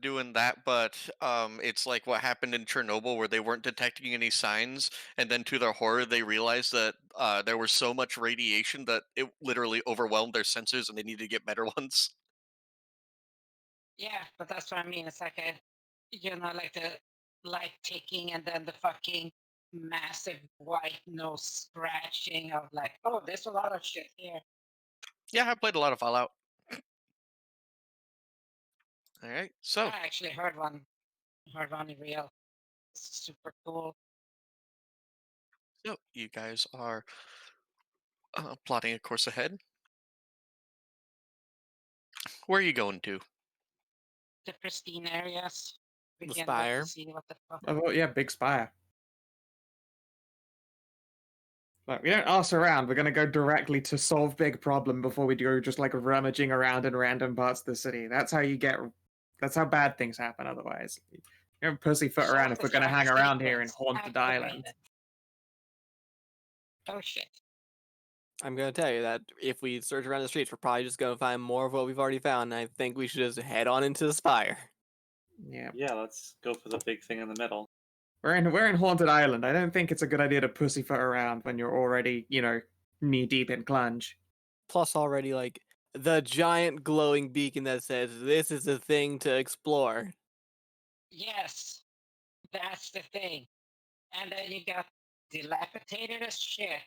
doing that, but it's like what happened in Chernobyl where they weren't detecting any signs, and then to their horror they realized that there was so much radiation that it literally overwhelmed their sensors and they needed to get better ones. Yeah, but that's what I mean. It's like like the light ticking and then the fucking massive white nose scratching of like, oh, there's a lot of shit here. Yeah, I played a lot of Fallout. All right, so I actually heard one in real. It's super cool. you guys are plotting a course ahead. Where are you going to? The pristine areas. We The can get spire. to see what the fuck. Oh, yeah, big spire. Like, we don't ask around. We're gonna go directly to solve big problem before we go just like rummaging around in random parts of the city. That's how you get. That's how bad things happen. Otherwise, you don't pussyfoot around if we're gonna hang around here in Haunted Island. Oh shit. I'm gonna tell you that if we search around the streets, we're probably just gonna find more of what we've already found. And I think we should just head on into the spire. Yeah, Yeah, let's go for the big thing in the middle. we're in Haunted Island. I don't think it's a good idea to pussyfoot around when you're already knee deep in clunge. Plus, already like the giant glowing beacon that says this is a thing to explore. Yes, that's the thing. And then you got dilapidated as shit,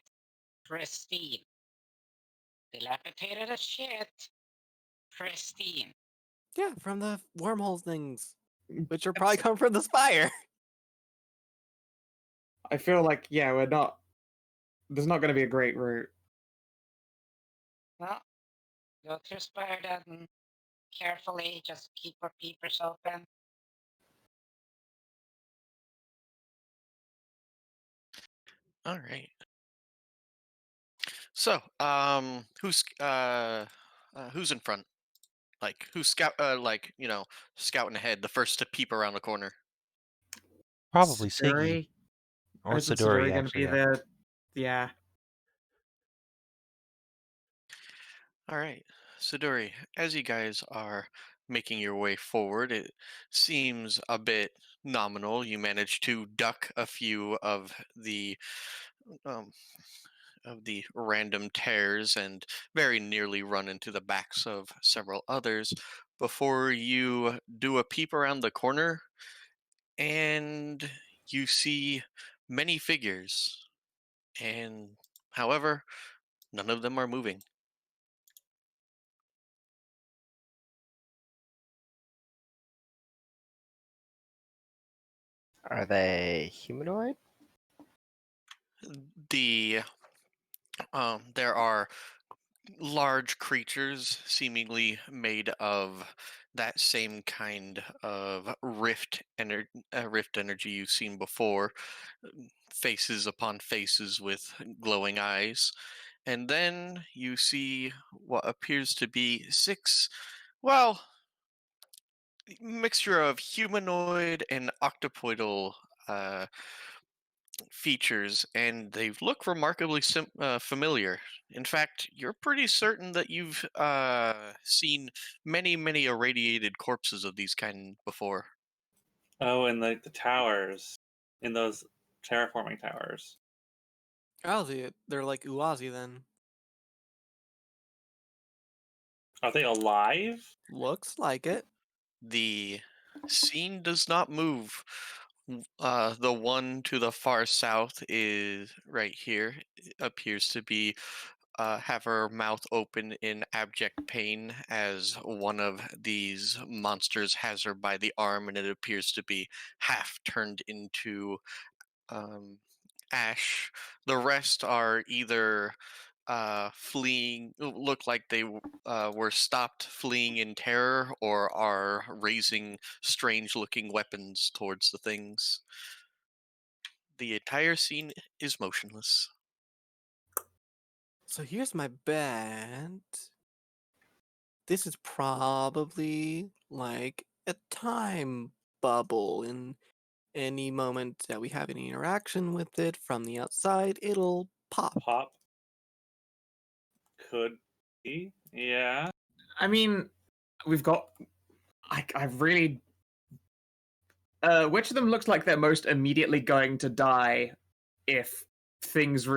pristine. Dilapidated as shit, pristine. Yeah, from the wormhole things, which are It's- probably come from the spire. I feel like we're not. There's not going to be a great route. Well, go through spire and carefully just keep our peepers open. All right. So, who's in front? Like who's scouting ahead, the first to peep around the corner? Probably Siggy. Siduri? Or Isn't Siduri, going to be actually. Yeah. Yeah. All right, Siduri, as you guys are making your way forward, it seems a bit nominal. You managed to duck a few um, of the random tears and very nearly run into the backs of several others before you do a peep around the corner and you see many figures. And however, none of them are moving. Are they humanoid? There are large creatures seemingly made of that same kind of rift energy you've seen before, faces upon faces with glowing eyes. And then you see what appears to be six, well, mixture of humanoid and octopoidal uh, features, and they look remarkably familiar. In fact, you're pretty certain that you've seen many, many irradiated corpses of these kind before. Oh, and the towers, in those terraforming towers. Oh, they're like Uazi then. Are they alive? Looks like it. The scene does not move. The one to the far south is right here. It appears to be have her mouth open in abject pain as one of these monsters has her by the arm, and it appears to be half turned into ash. The rest are either fleeing, look like they were stopped fleeing in terror, or are raising strange looking weapons towards the things. The entire scene is motionless. So here's my bet. This is probably like a time bubble. In any moment that we have any interaction with it from the outside, it'll pop. Pop. Could be. Yeah. I mean, we've got. I really. Which of them looks like they're most immediately going to die if things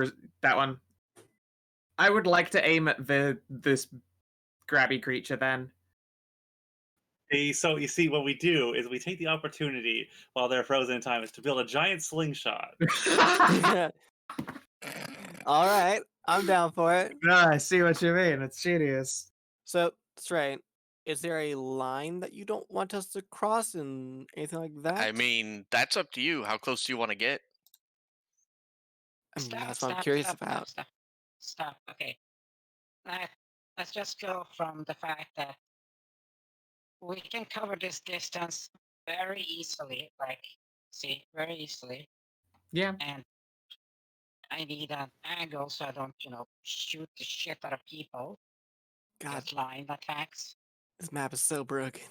that one? I would like to aim at this grabby creature then. So you see, what we do is we take the opportunity while they're frozen in time is to build a giant slingshot. All right, I'm down for it. No, I see what you mean. It's genius. So, Stray, is there a line that you don't want us to cross and anything like that? I mean, that's up to you. How close do you want to get? I mean, that's what I'm curious about. Stop. Okay. Let's just go from the fact that we can cover this distance very easily. Very easily. Yeah. And I need an angle so I don't, shoot the shit out of people. God, Just line attacks. this map is so broken.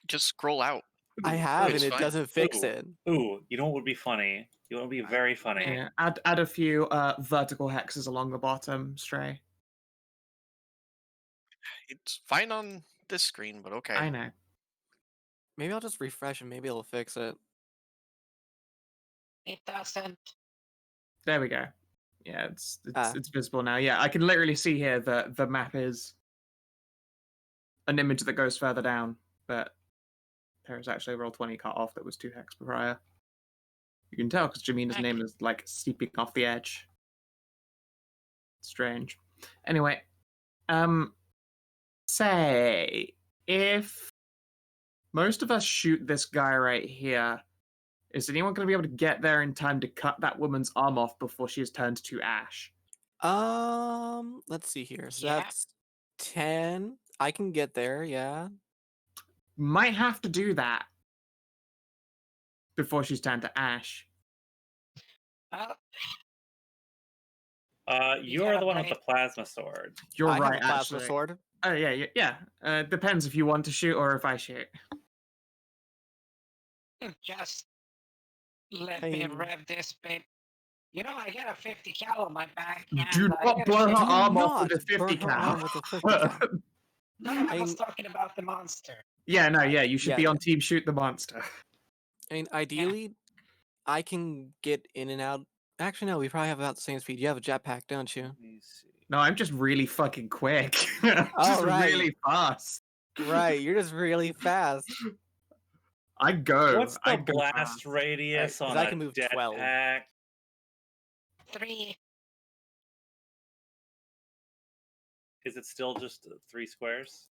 Just scroll out. I have, It's and it fine. doesn't fix Ooh. it. Ooh, you know what would be funny? You know what would be very funny? Yeah. Add a few vertical hexes along the bottom, Stray. It's fine on this screen, but okay. I know. Maybe I'll just refresh and maybe it'll fix it. It doesn't. There we go. Yeah, it's visible now. Yeah, I can literally see here that the map is an image that goes further down, but there is actually a roll 20 cut off that was 2 hex prior. You can tell because Jamina's name is like steeping off the edge. Strange. Anyway, say if most of us shoot this guy right here, is anyone going to be able to get there in time to cut that woman's arm off before she is turned to ash? Let's see here. So Yeah. that's 10. I can get there, yeah. Might have to do that before she's turned to ash. You're the one with the plasma sword. You're I right, have a plasma actually. sword. Oh, yeah. Depends if you want to shoot or if I shoot. Just let me rev this bit. I got a 50 cal on my back. Do not blow her arm off with a 50 cal. No, I was talking about the monster. Yeah, no, yeah, you should be on team shoot the monster. I mean, ideally, I can get in and out. Actually, no, we probably have about the same speed. You have a jetpack, don't you? Let me see. No, I'm just really fucking quick. Just really fast. Right, you're just really fast. I go. What's the blast radius on I can move 12. jetpack? 3. Is it still just 3 squares?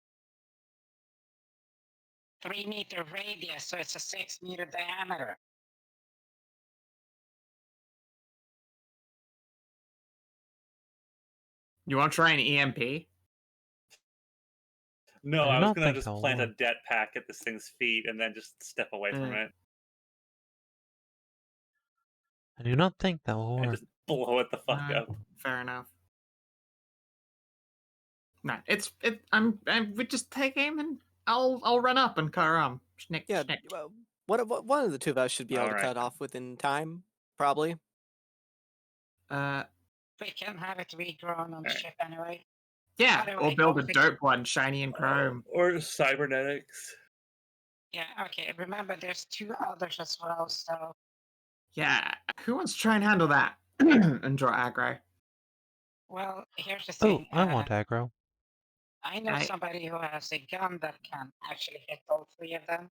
3 meter radius, so it's a 6 meter diameter. You want to try an EMP? No, I do I was not gonna think just that will plant a work. debt pack at this thing's feet and then just step away from it I do not think that will and work. just blow it the fuck No, up. fair enough. No, we just take aim and I'll run up and cut her arm. Schnick, Yeah, schnick. well, one of the two of us should be able to Alright. cut off within time, probably. We can have it regrown on the Alright. ship anyway. Yeah, By the or way, build a also- dope one, shiny and chrome. Or cybernetics. Yeah, okay. Remember, there's 2 others as well, so Yeah, who wants to try and handle that? And draw aggro. well, here's the Oh, thing. I want aggro. I know somebody who has a gun that can actually hit all 3 of them.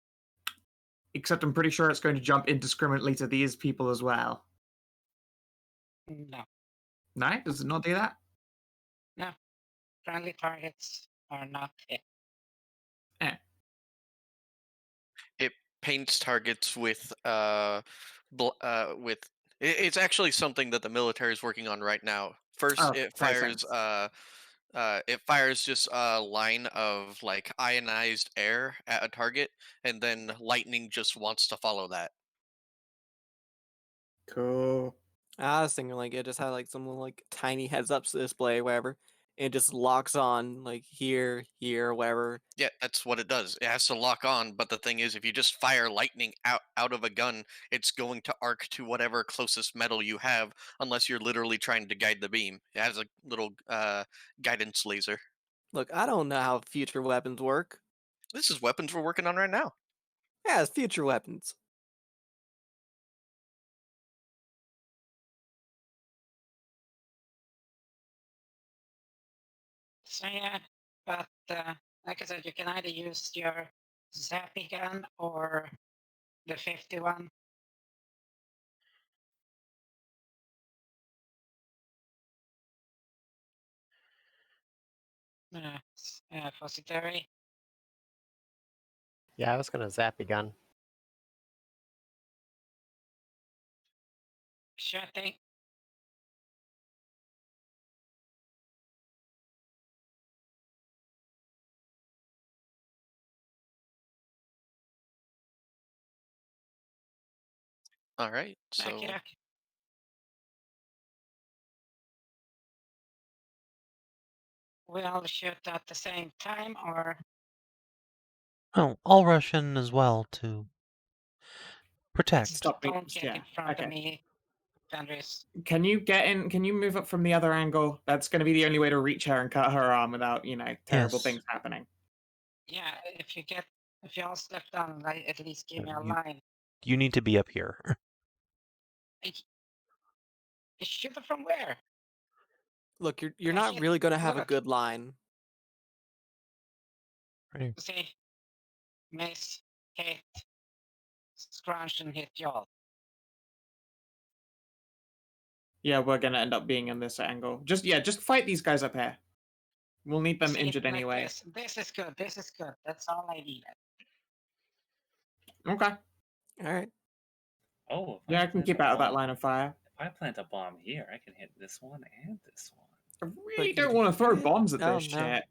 Except I'm pretty sure it's going to jump indiscriminately to these people as well. No, No? Does it not do that? friendly targets are not hit. It paints targets with it's actually something that the military is working on right now. First, Oh, it makes fires sense. just a line of like ionized air at a target, and then lightning just wants to follow that. Cool. I was thinking like it just had like some little like tiny heads up display, whatever. And it just locks on like here, wherever. Yeah, that's what it does. It has to lock on, but the thing is, if you just fire lightning out of a gun, it's going to arc to whatever closest metal you have, unless you're literally trying to guide the beam. It has a little guidance laser. Look, I don't know how future weapons work. This is weapons we're working on right now. Yeah, it's future weapons. So yeah, but like I said, you can either use your zappy gun or the 51. For Siduri. Yeah, I was gonna zappy gun. Sure thing. All right, so Okay. We all shoot at the same time, or Oh, I'll rush in as well to protect. Stop me. don't get Yeah. in front of Okay. me, Fenris. Can you get in? Can you move up from the other angle? That's going to be the only way to reach her and cut her arm without, terrible Yes. things happening. Yeah, if you all slip down, like, at least give me a line. You need to be up here. Shoot it from where? Look, you're I not hit- really gonna have a look. good line. Right here. See, miss, hit, scrunch, and hit y'all. Yeah, we're going to end up being in this angle. Just fight these guys up here. We'll need them See, injured like anyway. This is good. This is good. That's all I needed. Okay. All right. Oh, if Yeah, I can plant keep a out of that bomb- line of fire. If I plant a bomb here, I can hit this one and this one. I really you don't want to throw did? bombs at Oh, this no. shit.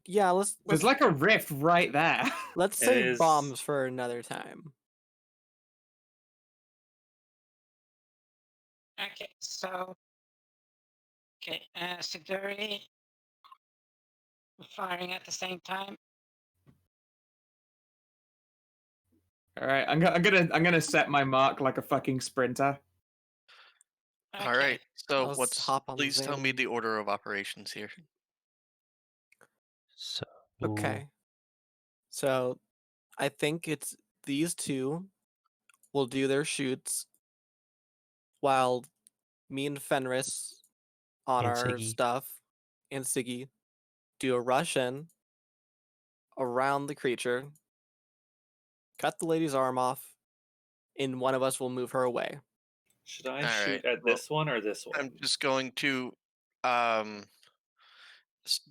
Yeah, let's There's like a rift right there. let's It save is- bombs for another time. Okay, so Siduri firing at the same time. All right, I'm gonna set my mark like a fucking sprinter. all right. So Let's hop on please tell me Zane. the order of operations here. So Okay. So I think it's these two will do their shoots while me and Fenris on And our Siggy. stuff and Siggy do a rush in around the creature, cut the lady's arm off, and one of us will move her away. Should I All shoot right, at this one or this one? I'm just going to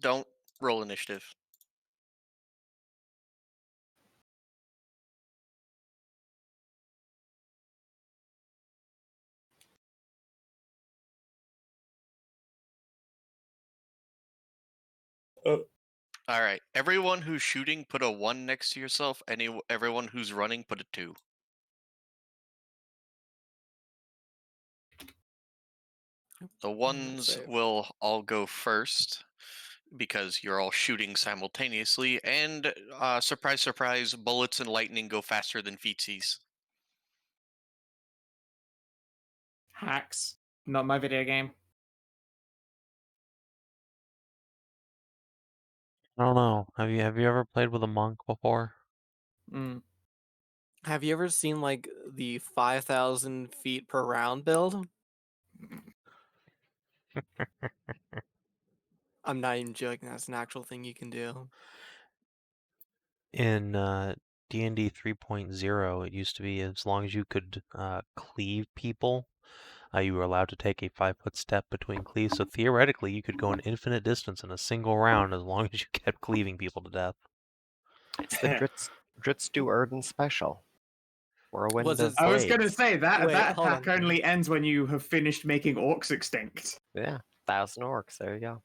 don't roll initiative. Oh, All right. Everyone who's shooting, put a 1 next to yourself. Everyone who's running, put a 2. The ones save. will all go first because you're all shooting simultaneously, and surprise, surprise, bullets and lightning go faster than feetsies. Hacks. Not my video game. I don't know. Have you ever played with a monk before? Mm. Have you ever seen like the 5,000 feet per round build? I'm not even joking. That's an actual thing you can do. In D&D 3.0, it used to be as long as you could cleave people, you were allowed to take a 5-foot step between cleaves. So theoretically, you could go an infinite distance in a single round as long as you kept cleaving people to death. It's the Dritz Erden special. Whirlwind Was of it- I was going to Blades. say that Wait, that hold attack on. only ends when you have finished making orcs extinct. Yeah, 1,000 orcs. There you go.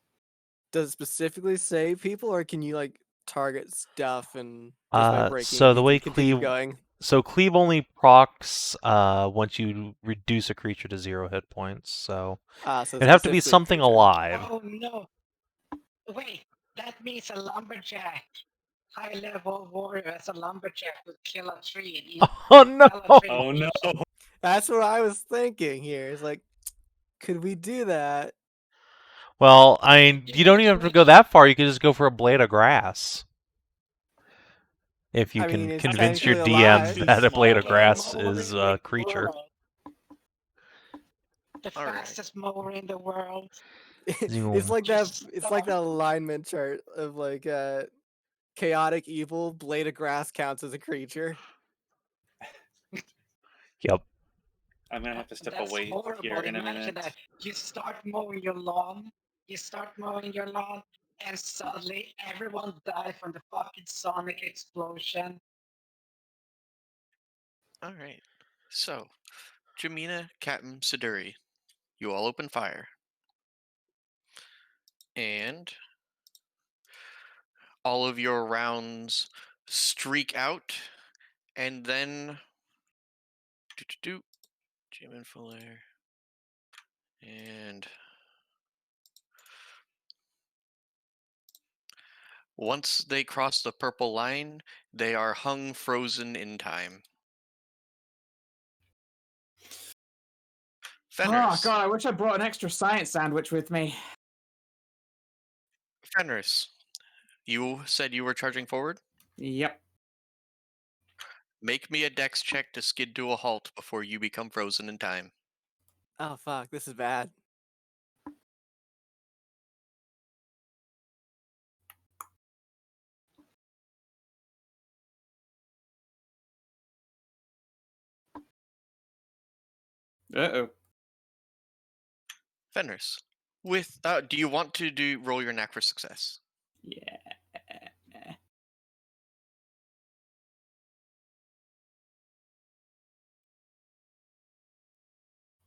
Does it specifically say people, or can you like target stuff and just by breaking So it, the you way can continue cleave, going? so cleave only procs once you reduce a creature to 0 hit points. So So it'd have to be specifically something creature. alive. Oh no! Wait, that means a lumberjack. High level warrior as a lumberjack would kill a tree. Oh no! Fell a tree. Oh no! That's what I was thinking here. It's like, could we do that? Well, I mean, You you don't could even have to switch. go that far. You could just go for a blade of grass. If you I can mean, it's convince your technically DM alive. Too that a blade of small, grass though. is Mower a in the creature. world. The All right. fastest mower in the world. It's like that. Just It's like stop. that alignment chart of like chaotic evil. Blade of grass counts as a creature. Yep. I'm gonna have to step That's away horrible. here in a Imagine minute. that. You start mowing your lawn. You start mowing your lawn, and suddenly everyone died from the fucking sonic explosion. All right. So, Jamina, Captain, Siduri, you all open fire. And all of your rounds streak out, and then Jammin Fuller and once they cross the purple line, they are hung frozen in time. Oh Fenris. god, I wish I brought an extra science sandwich with me. Fenris, you said you were charging forward? Yep. Make me a dex check to skid to a halt before you become frozen in time. Oh fuck, this is bad. Uh-oh. Fenris, with do you want to roll your knack for success? Yeah.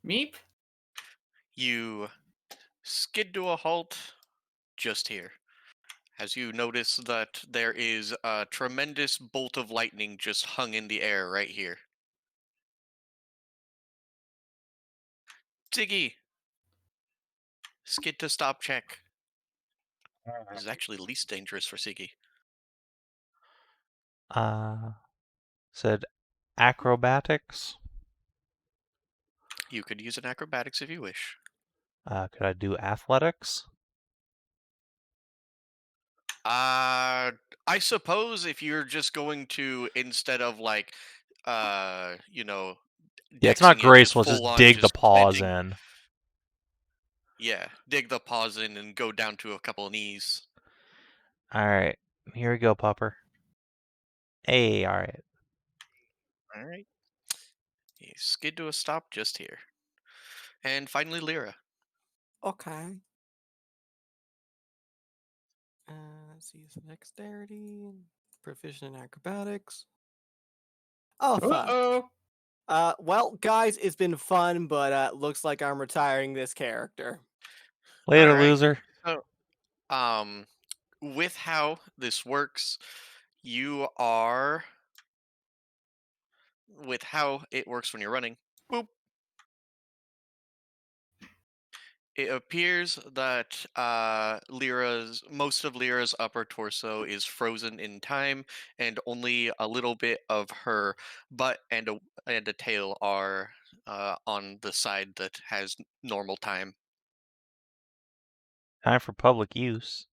Meep? You skid to a halt just here, as you notice that there is a tremendous bolt of lightning just hung in the air right here. Ziggy! Skid to stop check. This is actually least dangerous for Siggy. Said acrobatics. You could use an acrobatics if you wish. Could I do athletics? I suppose if you're just going to, instead of like, you know, Yeah, it's not dexing it, just graceful. Just full on, dig the just paws bending. in. Yeah, dig the paws in and go down to a couple of knees. All right, here we go, Pupper. Hey, all right. All right. You skid to a stop just here. And finally, Lyra. Okay. Let's see, some dexterity, proficient in acrobatics. Oh fuck. Uh-oh. Well, guys, it's been fun, but looks like I'm retiring this character. Later, All right. loser. So, with how this works, you are with how it works when you're running. Boop. It appears that most of Lyra's upper torso is frozen in time, and only a little bit of her butt and a tail are on the side that has normal time. Time for public use.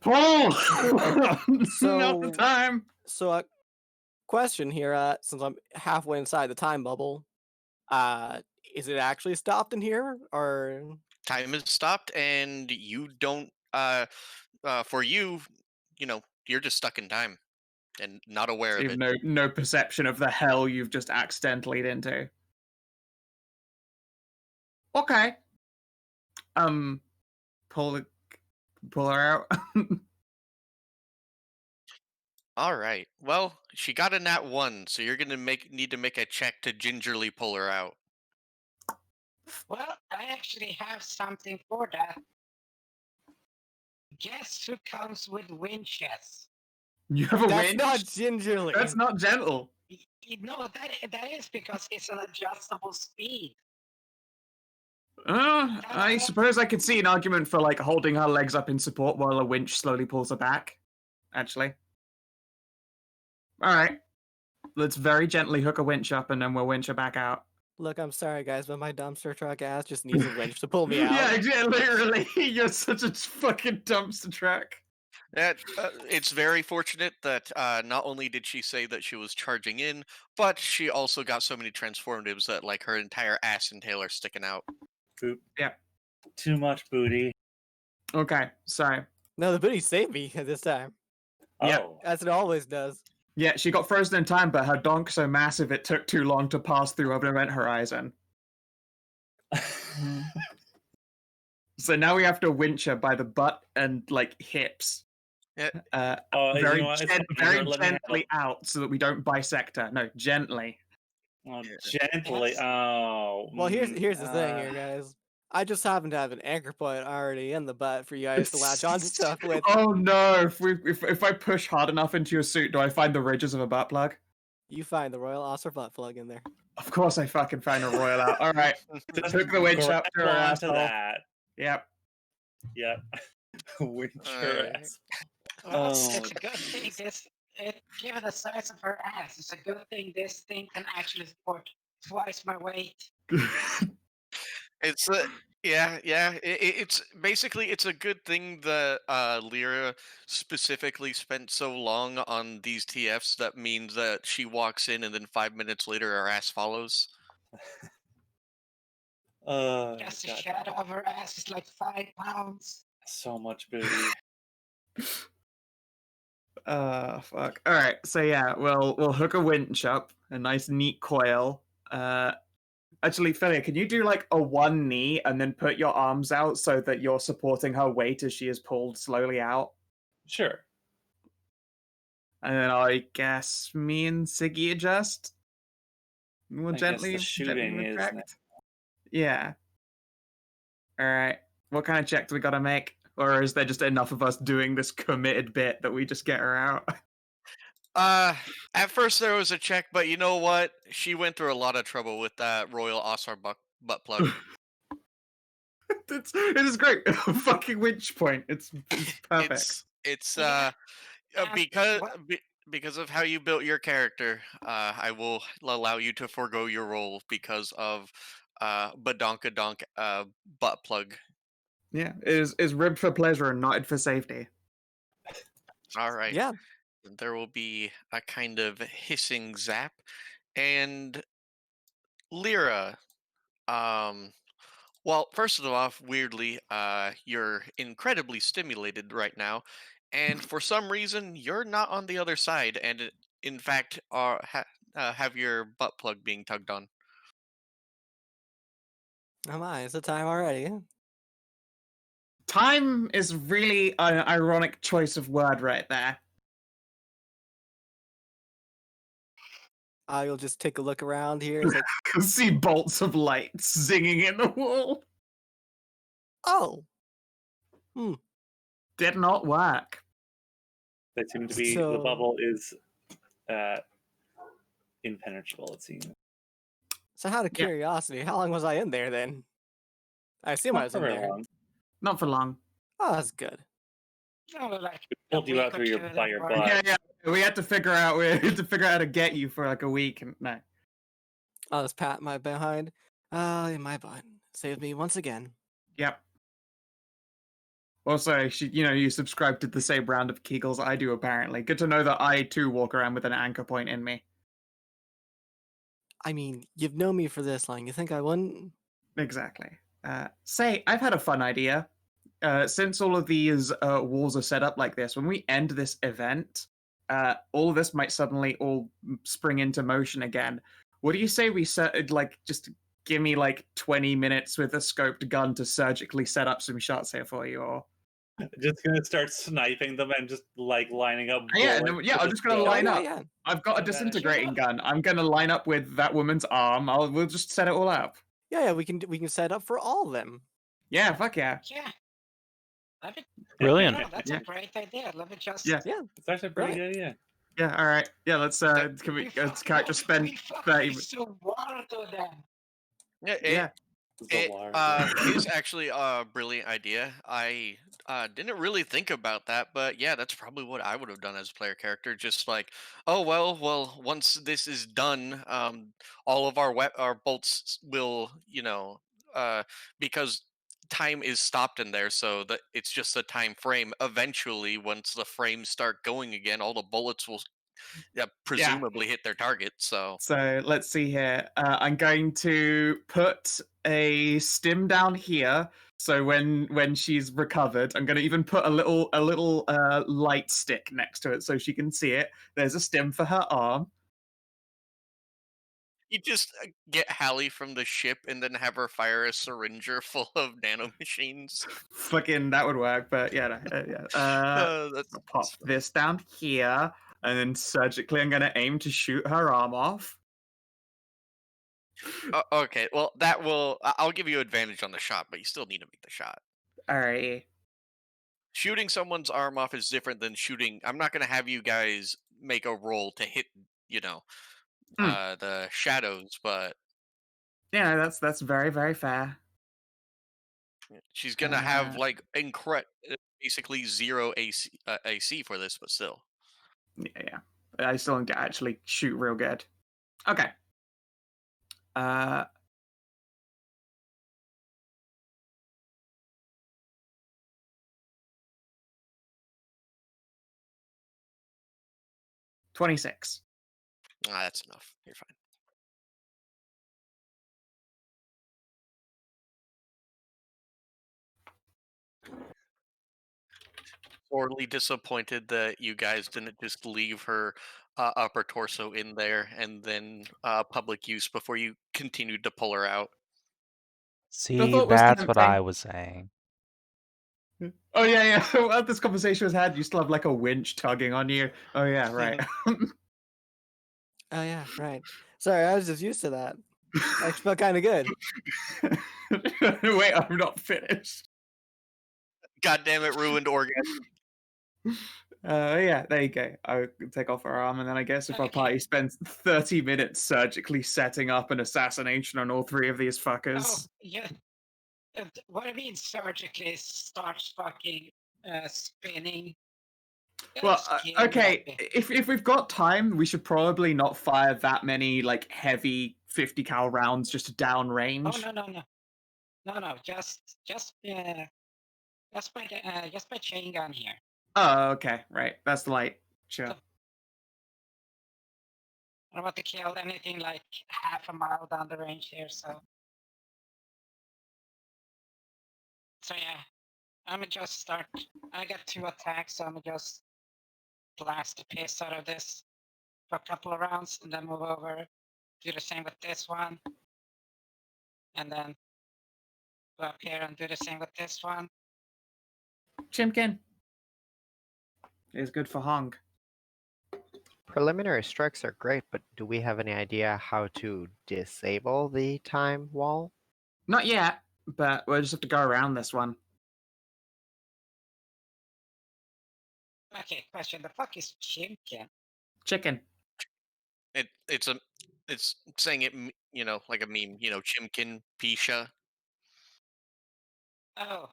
Paul! Not the So- time. So, question here, since I'm halfway inside the time bubble, is it actually stopped in here, or Time is stopped, and you don't. For you, you're just stuck in time and not aware So of you've it. no perception of the hell you've just accidentally into. Okay. Pull her out. All right. Well, she got a nat 1, so you're gonna need to make a check to gingerly pull her out. Well, I actually have something for that. Guess who comes with winches? You have a that's winch? not gingerly? That's not gentle. No, that is because it's an adjustable speed. I suppose I could see an argument for like holding her legs up in support while a winch slowly pulls her back. Actually. Alright. Let's very gently hook a winch up and then we'll winch her back out. Look, I'm sorry, guys, but my dumpster truck ass just needs a winch to pull me out. Yeah, literally. You're such a fucking dumpster truck. It's very fortunate that not only did she say that she was charging in, but she also got so many transformatives that like her entire ass and tail are sticking out. Boop. Yeah. Too much booty. Okay, sorry. No, the booty saved me this time, Yeah. Oh. as it always does. Yeah, she got frozen in time, but her donk's so massive it took too long to pass through an event horizon. So now we have to winch her by the butt and like hips. Yeah. Oh, you Very, know what? It's fine. very Let me handle gently out so that we don't bisect her. No, gently. Oh, gently. Oh. Well, here's the thing here, guys. I just happen to have an anchor point already in the butt for you guys to latch onto stuff with. Oh no! If I push hard enough into your suit, do I find the ridges of a butt plug? You find the StrayParadox butt plug in there. Of course, I fucking find a royal out. All right, Just took the winch up to her grab onto asshole. that. Yep. Yep. Winch her Alright. ass. Well, Oh. it's a good thing given the size of her ass, it's a good thing this thing can actually support twice my weight. It's it's basically it's a good thing that Lyra specifically spent so long on these TFs. That means that she walks in and then 5 minutes later her ass follows. Just the God, shadow of her ass is like 5 pounds. so much booty. Fuck. All right, so yeah, we'll hook a winch up, a nice neat coil. Actually, Philia, can you do like a one knee and then put your arms out so that you're supporting her weight as she is pulled slowly out? Sure. And then I guess me and Siggy adjust. We'll I guess gently, the shooting is retract. Yeah. All right. What kind of check do we gotta make? Or is there just enough of us doing this committed bit that we just get her out? At first there was a check, but you know what? She went through a lot of trouble with that Royal Osar butt plug. It is great. Fucking winch point. It's perfect. It's Yeah. because of how you built your character, I will allow you to forego your role because of badonkadonk butt plug. Yeah, it is ribbed for pleasure and knotted for safety. All right. Yeah. There will be a kind of hissing zap, and Lyra. Well, first of all, weirdly, you're incredibly stimulated right now, and for some reason, you're not on the other side, and in fact, have your butt plug being tugged on. Oh my, it's the time already. Time is really an ironic choice of word right there. You'll just take a look around here. It's like, I can see bolts of light zinging in the wall. oh, Did not work. They seem to be. The bubble is impenetrable. It seems. So, out of Yeah. curiosity, how long was I in there then? I assume I Not was for in very there. long. Not for long. Oh, that's good. No, like It a pulled you out week or through your two, by then your we're- butt. Yeah. We had to figure out how to get you for like a week. No. I'll just pat my behind. My butt saved me once again. Yep. Also, you subscribe to the same round of Kegels I do, apparently. Good to know that I, too, walk around with an anchor point in me. I mean, you've known me for this long. You think I wouldn't? Exactly. Say, I've had a fun idea. Since all of these walls are set up like this, when we end this event, all of this might suddenly all spring into motion again. What do you say we just give me 20 minutes with a scoped gun to surgically set up some shots here for you, or... Just gonna start sniping them and just lining up. Yeah, bullets I'm to just gonna go. line up. Yeah. I've got a Okay. disintegrating gun. I'm gonna line up with that woman's arm. We'll just set it all up. Yeah, we can set up for all of them. Yeah, fuck yeah. Yeah. Brilliant. No, that's Yeah. a great idea. Let me just. Yeah. Yeah. It's actually a pretty Right. good idea. Yeah, all right. Yeah, let's can we just spend 30 So Waldo then. Yeah, The water. it is actually a brilliant idea. I didn't really think about that, but yeah, that's probably what I would have done as a player character. Just like, oh well, once this is done, all of our bolts will, because time is stopped in there, so that it's just a time frame. Eventually, once the frames start going again, all the bullets will presumably hit their target. So let's see here. I'm going to put a stim down here. So when she's recovered, I'm going to even put a little light stick next to it so she can see it. There's a stim for her arm. you just get Hallie from the ship and then have her fire a syringer full of nanomachines. Fucking that would work, but yeah. That's I'll pop this down here, and then surgically I'm going to aim to shoot her arm off. okay. Well, that will. I'll give you advantage on the shot, but you still need to make the shot. Alrighty. Shooting someone's arm off is different than shooting. I'm not going to have you guys make a roll to hit, the shadows, but Yeah, that's very, very fair. she's going to have basically zero AC for this, but still. Yeah. I still don't actually shoot real good. Okay. 26. That's enough. You're fine. Sorely disappointed that you guys didn't just leave her upper torso in there and then public use before you continued to pull her out. See, thought was that's what tempting. I was saying. Oh yeah. Well, this conversation was had. You still have like a winch tugging on you. Oh yeah, right. Oh yeah, right. Sorry, I was just used to that. I felt kind of good. Wait, I'm not finished. God damn it, ruined orgasm. Yeah, there you go. I take off her arm, and then I guess if our Okay. party spends 30 minutes surgically setting up an assassination on all three of these Oh, fuckers. yeah. What I mean surgically starts fucking spinning. Well, That's scary, okay. happy. If we've got time, we should probably not fire that many like heavy 50 cal rounds just down range. Oh no! Just my chain gun here. Oh, okay, right. That's the light. Sure. I don't want to kill anything like half a mile down the range here, so yeah. I'ma just start. I got 2 attacks, so I'ma just blast the piss out of this for a couple of rounds, and then move over. Do the same with this one, and then go up here and do the same with this one. Chimkin is good for Hong. Preliminary strikes are great, but do we have any idea how to disable the time wall? Not yet, but we'll just have to go around this one. Okay, question. The fuck is chimkin? Chicken. It's saying it, like a meme. Chimkin, Pisha. Oh,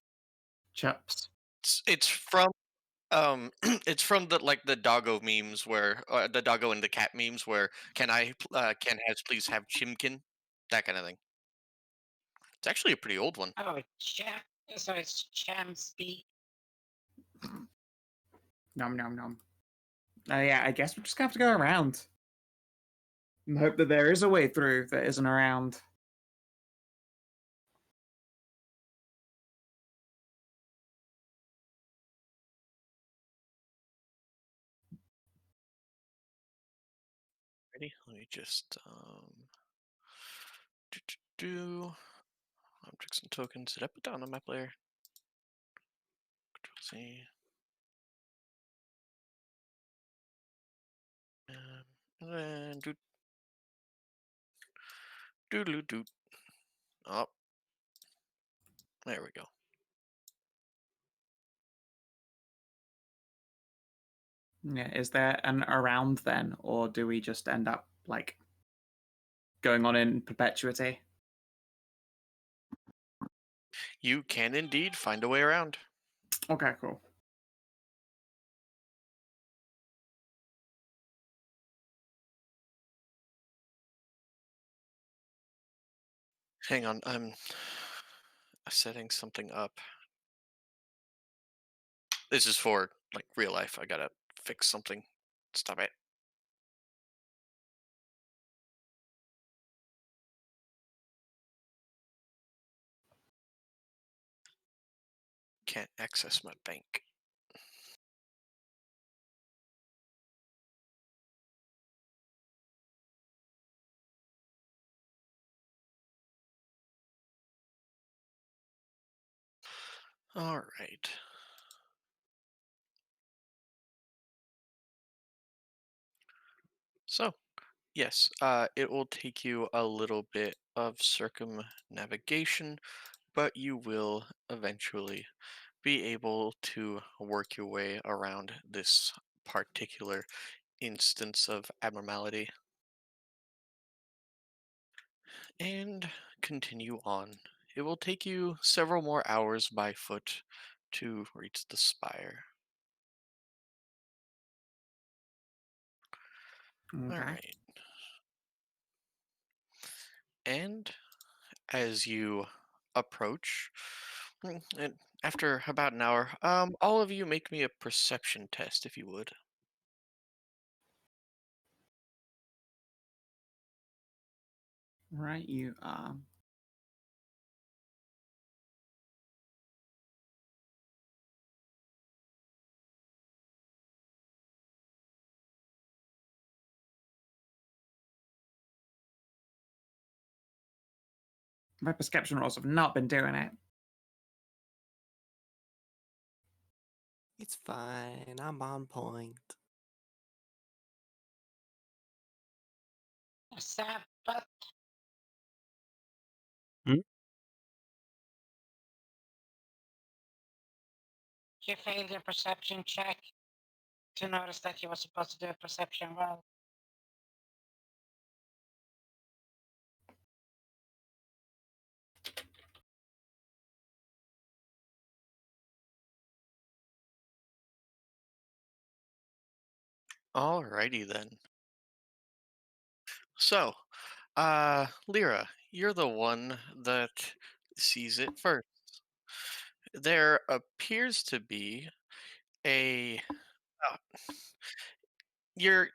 Chups. It's from it's from the doggo memes where the doggo and the cat memes where can has please have chimkin, that kind of thing. It's actually a pretty old one. oh, cham. So it's cham speak. Nom nom nom. Yeah, I guess we just have to go around. And hope that there is a way through that isn't around. Ready? Let me just do objects and tokens. Did I put down a map layer? Control C. And then do. Oh, there we go. Yeah, is there an around then, or do we just end up like going on in perpetuity? You can indeed find a way around. Okay, cool. Hang on, I'm setting something up. This is for like real life. I gotta fix something. Stop it. Can't access my bank. All right. So, yes, it will take you a little bit of circumnavigation, but you will eventually be able to work your way around this particular instance of abnormality and continue on. It will take you several more hours by foot to reach the spire. Okay. All right. And as you approach, and after about an hour, all of you make me a perception test, if you would. Right, you are. My perception rolls have not been doing it. It's fine. I'm on point. Sap, but Hmm? you failed your perception check to notice that you were supposed to do a perception roll. Alrighty then. So, Lyra, you're the one that sees it first. There appears to be a. Uh, you're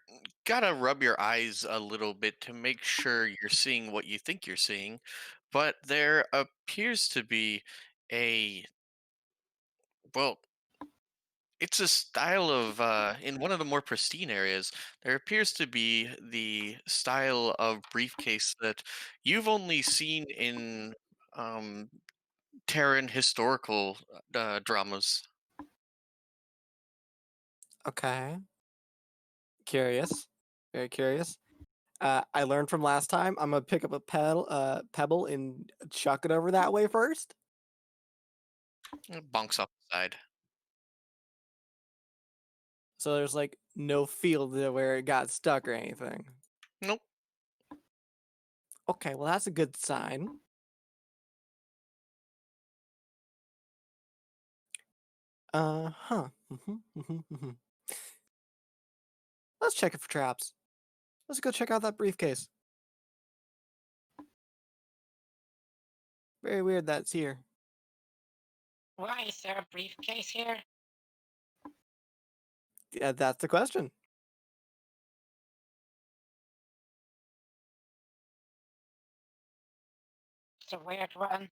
gotta rub your eyes a little bit to make sure you're seeing what you think you're seeing, but there appears to be a. Well, it's a style of in one of the more pristine areas. There appears to be the style of briefcase that you've only seen in um, Terran historical dramas. Okay. Curious. Very curious. I learned from last time. I'm gonna pick up a pebble and chuck it over that way first. Bonks off the side. So there's like no field there where it got stuck or anything. Nope. Okay, well that's a good sign. Huh. Let's check it for traps. Let's go check out that briefcase. Very weird that's here. Why is there a briefcase here? Yeah, that's the question. It's a weird one.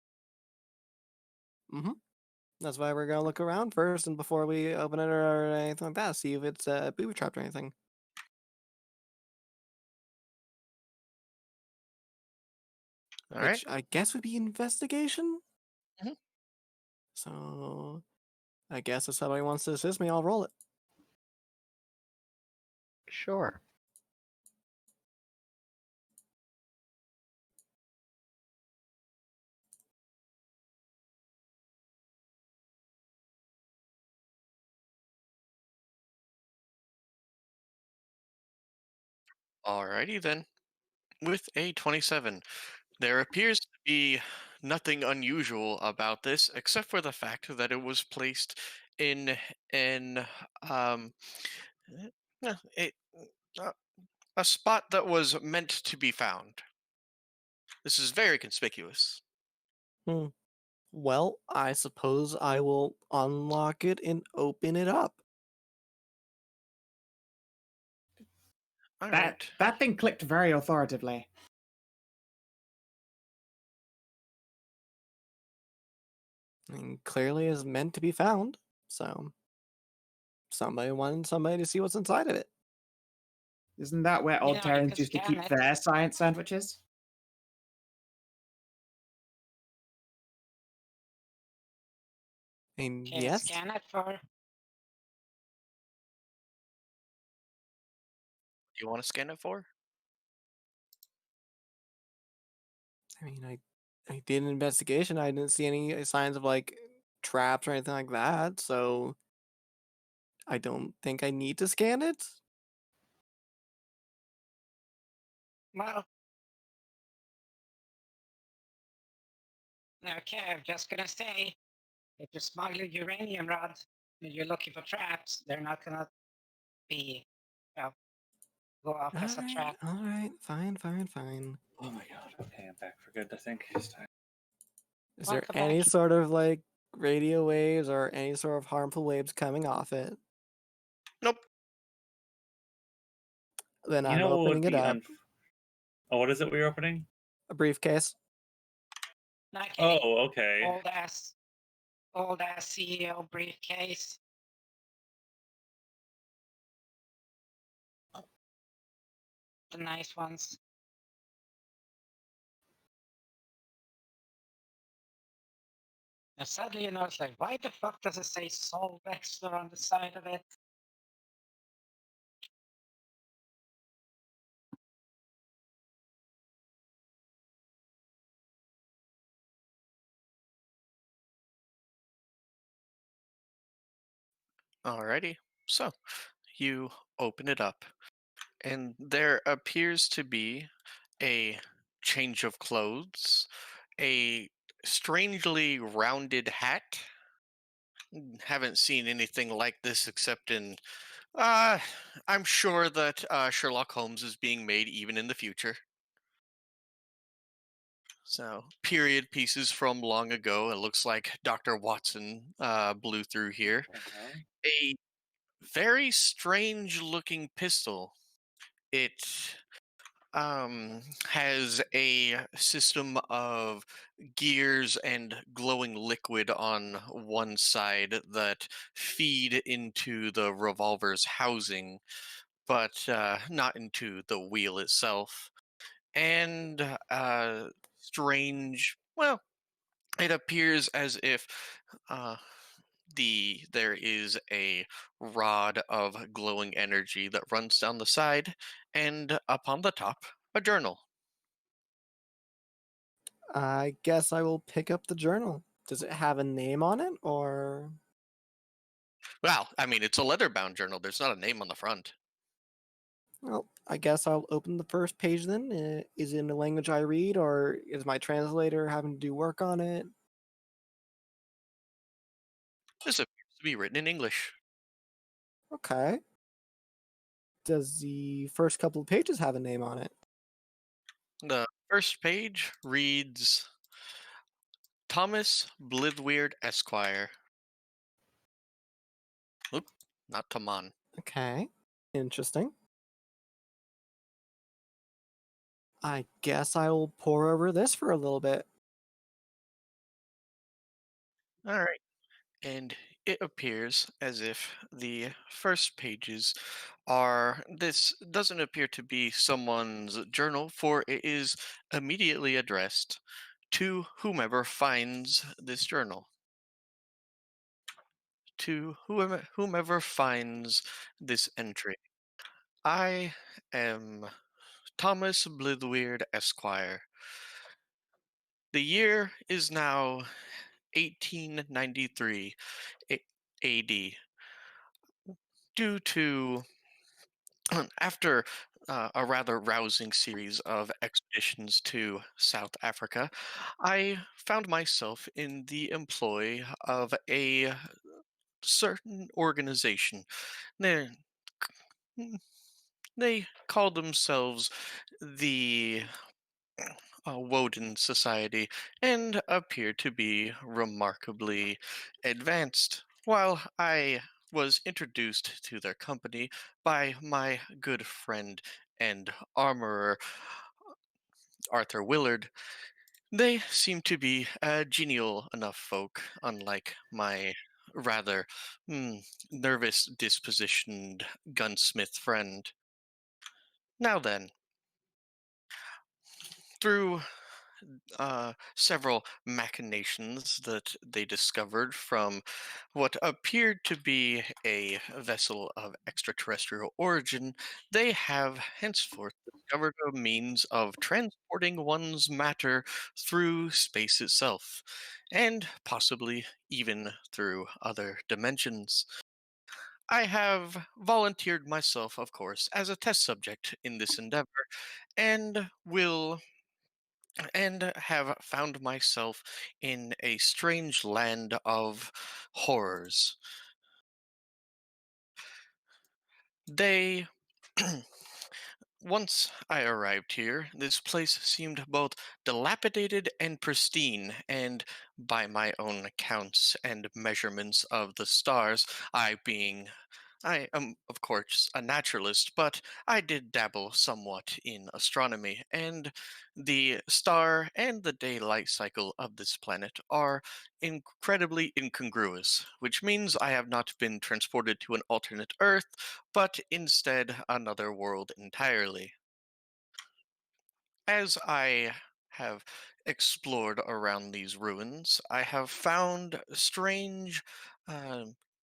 That's why we're gonna look around first, and before we open it or anything like that, see if it's booby trapped or anything. All right. Which I guess would be investigation. Mhm. So I guess if somebody wants to assist me, I'll roll it. Sure. Alrighty then. With a 27, there appears to be nothing unusual about this except for the fact that it was placed in an eh, a, uh, a spot that was meant to be found. This is very conspicuous. Well, I suppose I will unlock it and open it up. All That right. that thing clicked very authoritatively. And clearly is meant to be found. So somebody wanted somebody to see what's inside of it. Isn't that where Old You Terrans could used to scan keep it. their science sandwiches? And Can yes, scan it for? Do you want to scan it for? I mean, I did an investigation. I didn't see any signs of like traps or anything like that. So I don't think I need to scan it. Well, okay, I'm just gonna say, if you smuggle uranium rod and you're looking for traps, they're not gonna be, well, go off as a trap. All right, fine. Oh my god. Okay, I'm back for good, I think. This time. Is there Welcome any back. sort of like radio waves or any sort of harmful waves coming off it? Nope. Then You I'm know what would opening it be up. Oh, what is it we're opening? A briefcase. Not kidding. Oh, okay. Old ass CEO briefcase. The nice ones. And suddenly, it's like, why the fuck does it say Sol Wexler on the side of it? Alrighty. So you open it up, and there appears to be a change of clothes, a strangely rounded hat. Haven't seen anything like this except in. Uh, I'm sure that Sherlock Holmes is being made even in the future. So, period pieces from long ago. It looks like Dr. Watson blew through here. What the hell? A very strange looking pistol. It has a system of gears and glowing liquid on one side that feed into the revolver's housing, but not into the wheel itself. And strange, well, it appears as if uh, there is a rod of glowing energy that runs down the side, and up on the top, a journal. I guess I will pick up the journal. Does it have a name on it or? Well, I mean, it's a leather-bound journal. There's not a name on the front. Well, I guess I'll open the first page then. Is it in a language I read, or is my translator having to do work on it? This appears to be written in English. Okay. Does the first couple of pages have a name on it? The first page reads Thomas Blithweird Esquire. Oop, not Taman. Okay. Interesting. I guess I will pour over this for a little bit. All right. And it appears as if the first pages are. This doesn't appear to be someone's journal, for it is immediately addressed to whomever finds this journal. To whomever finds this entry. I am Thomas Blithweird Esquire. The year is now 1893 AD. Due to after a rather rousing series of expeditions to South Africa, I found myself in the employ of a certain organization. They, they call themselves the Woden Society and appear to be remarkably advanced. While I was introduced to their company by my good friend and armorer Arthur Willard, they seem to be a genial enough folk, unlike my rather nervous dispositioned gunsmith friend. Now then, through several machinations that they discovered from what appeared to be a vessel of extraterrestrial origin, they have henceforth discovered a means of transporting one's matter through space itself, and possibly even through other dimensions. I have volunteered myself, of course, as a test subject in this endeavor, and will and have found myself in a strange land of horrors. They. Once I arrived here, this place seemed both dilapidated and pristine, and by my own accounts and measurements of the stars, I am, of course, a naturalist, but I did dabble somewhat in astronomy, and the star and the daylight cycle of this planet are incredibly incongruous, which means I have not been transported to an alternate Earth, but instead another world entirely. As I have explored around these ruins, I have found strange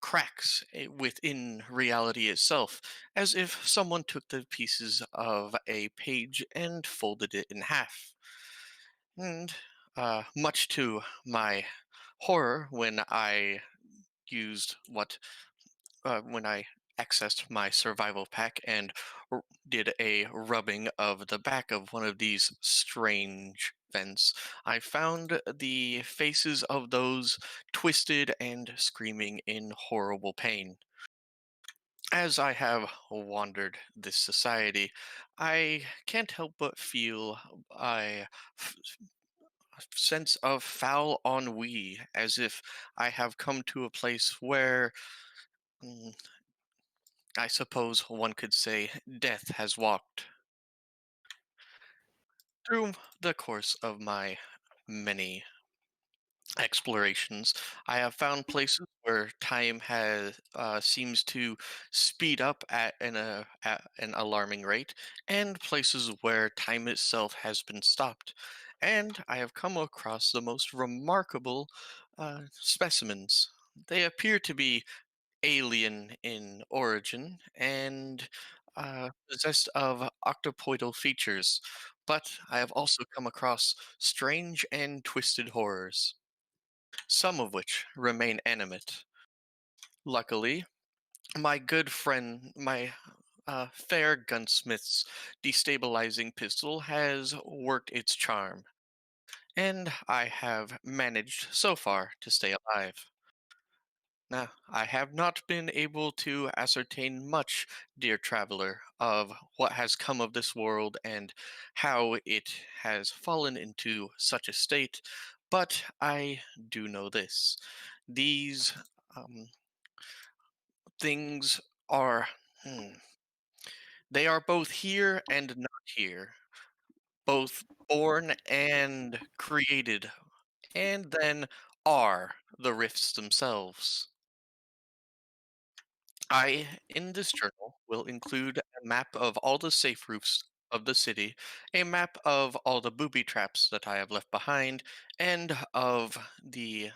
cracks within reality itself, as if someone took the pieces of a page and folded it in half. And much to my horror, used what when I accessed my survival pack and did a rubbing of the back of one of these strange vents, I found the faces of those twisted and screaming in horrible pain. As I have wandered this society, I can't help but feel f- sense of foul ennui, as if I have come to a place where mm, I suppose one could say death has walked. Through the course of my many explorations, I have found places where time has seems to speed up at an alarming rate, and places where time itself has been stopped. And I have come across the most remarkable specimens. They appear to be alien in origin and possessed of octopoidal features, but I have also come across strange and twisted horrors, some of which remain animate. Luckily, my good friend, my fair gunsmith's destabilizing pistol has worked its charm, and I have managed so far to stay alive. Now, I have not been able to ascertain much, dear traveler, of what has come of this world and how it has fallen into such a state, but I do know this. These um, things are. They are both here and not here, both born and created, and then are the rifts themselves. In this journal, will include a map of all the safe roofs of the city, a map of all the booby traps that I have left behind, and of the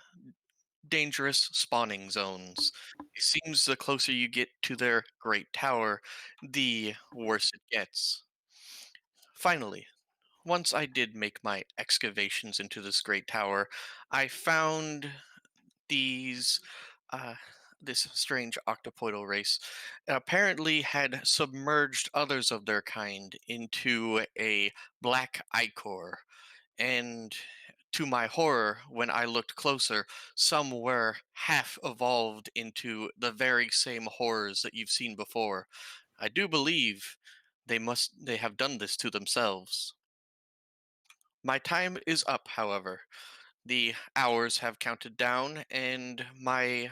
dangerous spawning zones. It seems the closer you get to their great tower, the worse it gets. Finally, once I did make my excavations into this great tower, I found these uh, this strange octopoidal race apparently had submerged others of their kind into a black ichor, and to my horror, when I looked closer, some were half evolved into the very same horrors that you've seen before. I do believe they have done this to themselves. My time is up, however. The hours have counted down, and my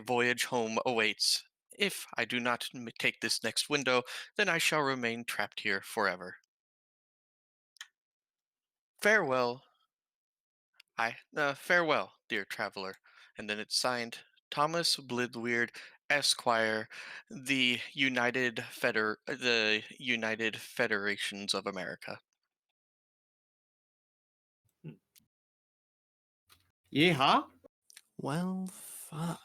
voyage home awaits. If I do not take this next window, then I shall remain trapped here forever. Farewell, farewell, dear traveler. And then it's signed Thomas Blithweird, Esquire, the United Federations of America. Yeehaw! Well, fuck.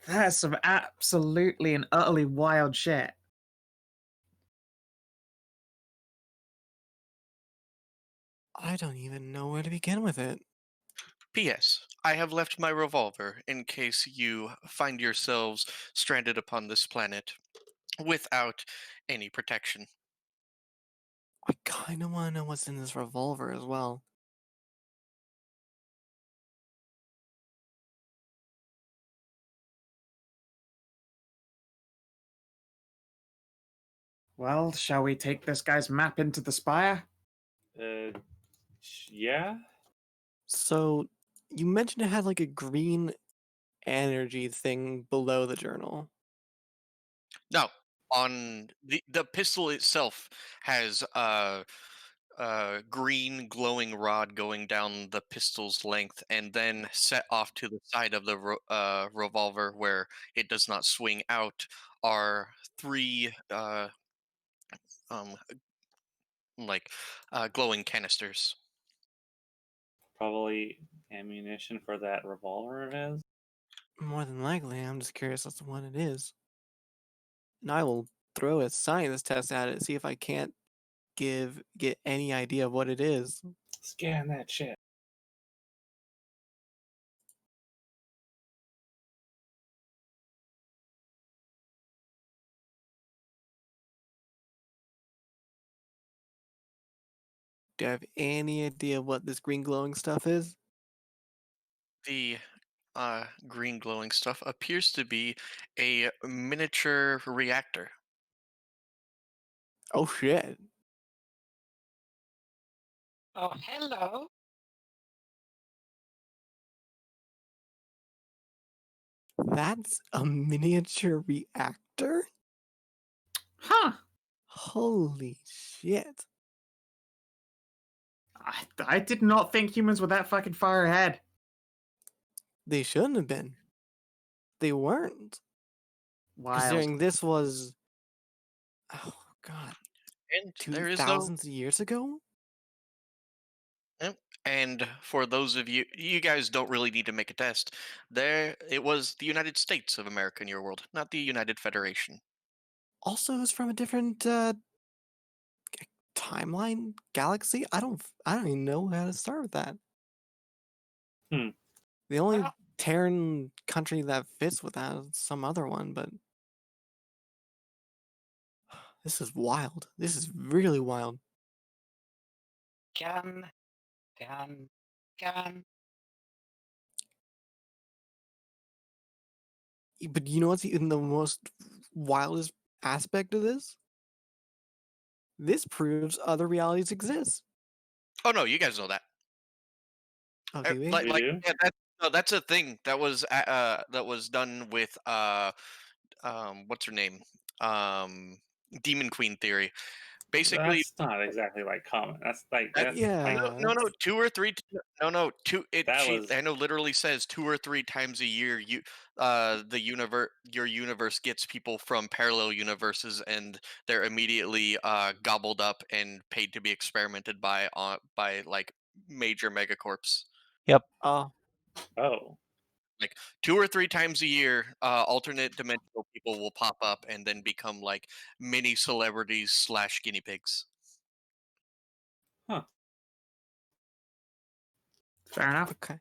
That's some absolutely and utterly wild shit. I don't even know where to begin with it. P.S. I have left my revolver in case you find yourselves stranded upon this planet without any protection. I kind of want to know what's in this revolver as well. Well, shall we take this guy's map into the spire? Yeah. So, you mentioned it had like a green energy thing below the journal. No, on the pistol itself has a green glowing rod going down the pistol's length, and then set off to the side of the revolver where it does not swing out are three um, glowing canisters. Probably ammunition for that revolver of his. More than likely, I'm just curious as to what it is. And I will throw a science test at it, see if I can't get any idea of what it is. Scan that shit. Do I have any idea what this green glowing stuff is? The green glowing stuff appears to be a miniature reactor. Oh shit. Oh, hello. That's a miniature reactor? Huh. Holy shit. I did not think humans were that fucking far ahead. They shouldn't have been. They weren't. Wild. Considering this was, oh god, And there is no 2000s years ago? Yep. And for those of you, you guys don't really need to make a test. It was the United States of America in your world, not the United Federation. Also, it's from a different timeline, galaxy. I don't even know how to start with that. Hmm. The only Well, Terran country that fits with that. Some other one, but this is wild. This is really wild. Gun, gun, gun. But you know what's even the most wildest aspect of this? This proves other realities exist. Oh no, you guys know that. Oh, do we? We do? Yeah, that's a thing that was done with what's her name? Demon Queen theory. Basically, That's not exactly like common. That's like That- that's Yeah. like no, that's- 2 or 3. No, 2. That She was- I know literally says 2 or 3 times a year. Your universe gets people from parallel universes, and they're immediately gobbled up and paid to be experimented by like major megacorps. Oh, oh. 2 or 3 times a year, alternate dimensional people will pop up and then become like mini celebrities / guinea pigs. Fair enough. okay.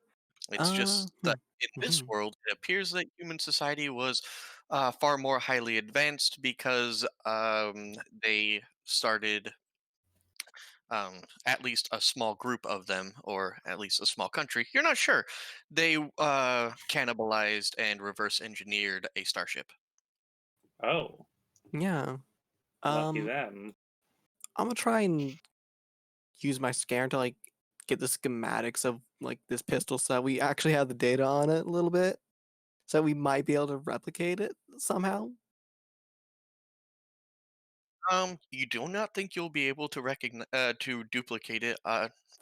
It's just that in this mhm. world, it appears that human society was far more highly advanced because they started, at least a small group of them, or at least a small country. You're not sure. They cannibalized and reverse engineered a starship. Oh. Yeah. Lucky them. I'm gonna try and use my scanner to like get the schematics of like this pistol so that we actually have the data on it a little bit. So we might be able to replicate it somehow. You do not think you'll be able to to duplicate it.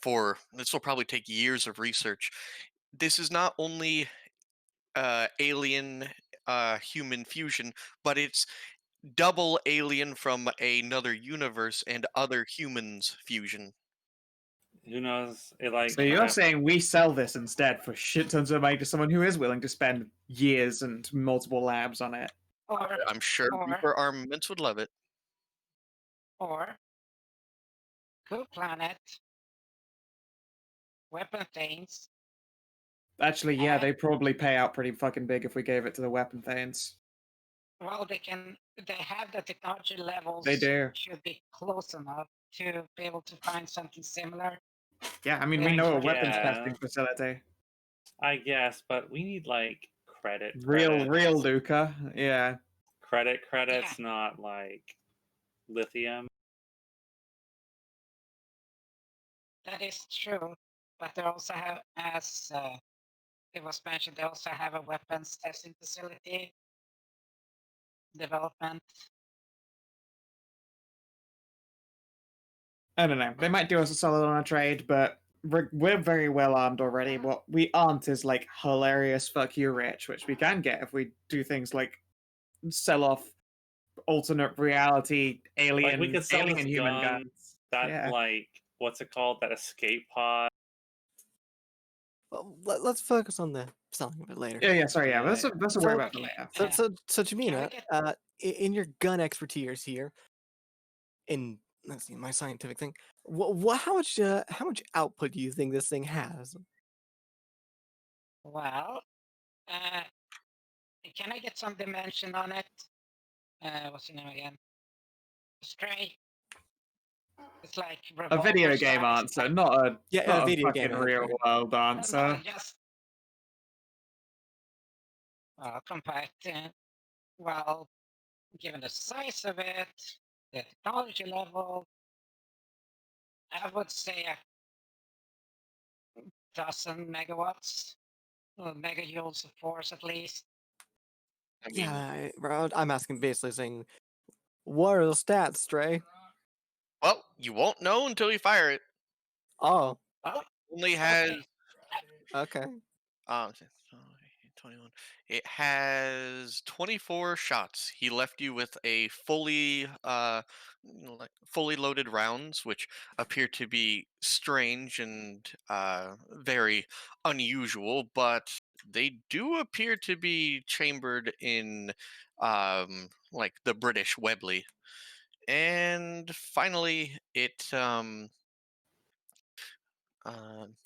For this will probably take years of research. This is not only alien human fusion, but it's double alien from another universe and other humans fusion. Who knows? It like So you're saying we sell this instead for shit tons of money to someone who is willing to spend years and multiple labs on it? Or, I'm sure or, Reaper Armaments would love it. or, Cool Planet, Weapon Things. Actually, yeah, they probably pay out pretty fucking big if we gave it to the weapon thanes. Well, they have the technology levels. They do. Should be close enough to be able to find something similar. Yeah, I mean, we Yeah, know a yeah. weapons testing facility. I guess, but we need like credits. Real Luca, yeah. Credits, not like lithium. That is true, but they also have, as it was mentioned, they also have a weapons testing facility development. I don't know. They might do us a solid on a trade, but we're very well armed already. What we aren't is like hilarious fuck you rich, which we can get if we do things like sell off alternate reality alien Like we could sell alien this human gun, guns. that Yeah. like what's it called? That escape pod. Well, let's focus on the selling of it later. Yeah, sorry, yeah. That's a So- worry about for later. So Jamina, in your gun expertise here, in let's see, my scientific thing, how much output do you think this thing has? Well, can I get some dimension on it? What's the name again? Stray. It's like A video revolver game size. answer, not a Yeah, a video fucking game real answer. world No, answer. just compact. Well, given the size of it, the technology level, I would say a dozen megawatts, or megajoules of force at least. I mean, Yeah, I'm asking basically saying, what are the stats, Stray? well, you won't know until you fire it. Oh, Well, Only has okay. 21. It has 24 shots. He left you with a fully fully loaded rounds, which appear to be strange and very unusual, but they do appear to be chambered in like the British Webley. And finally, it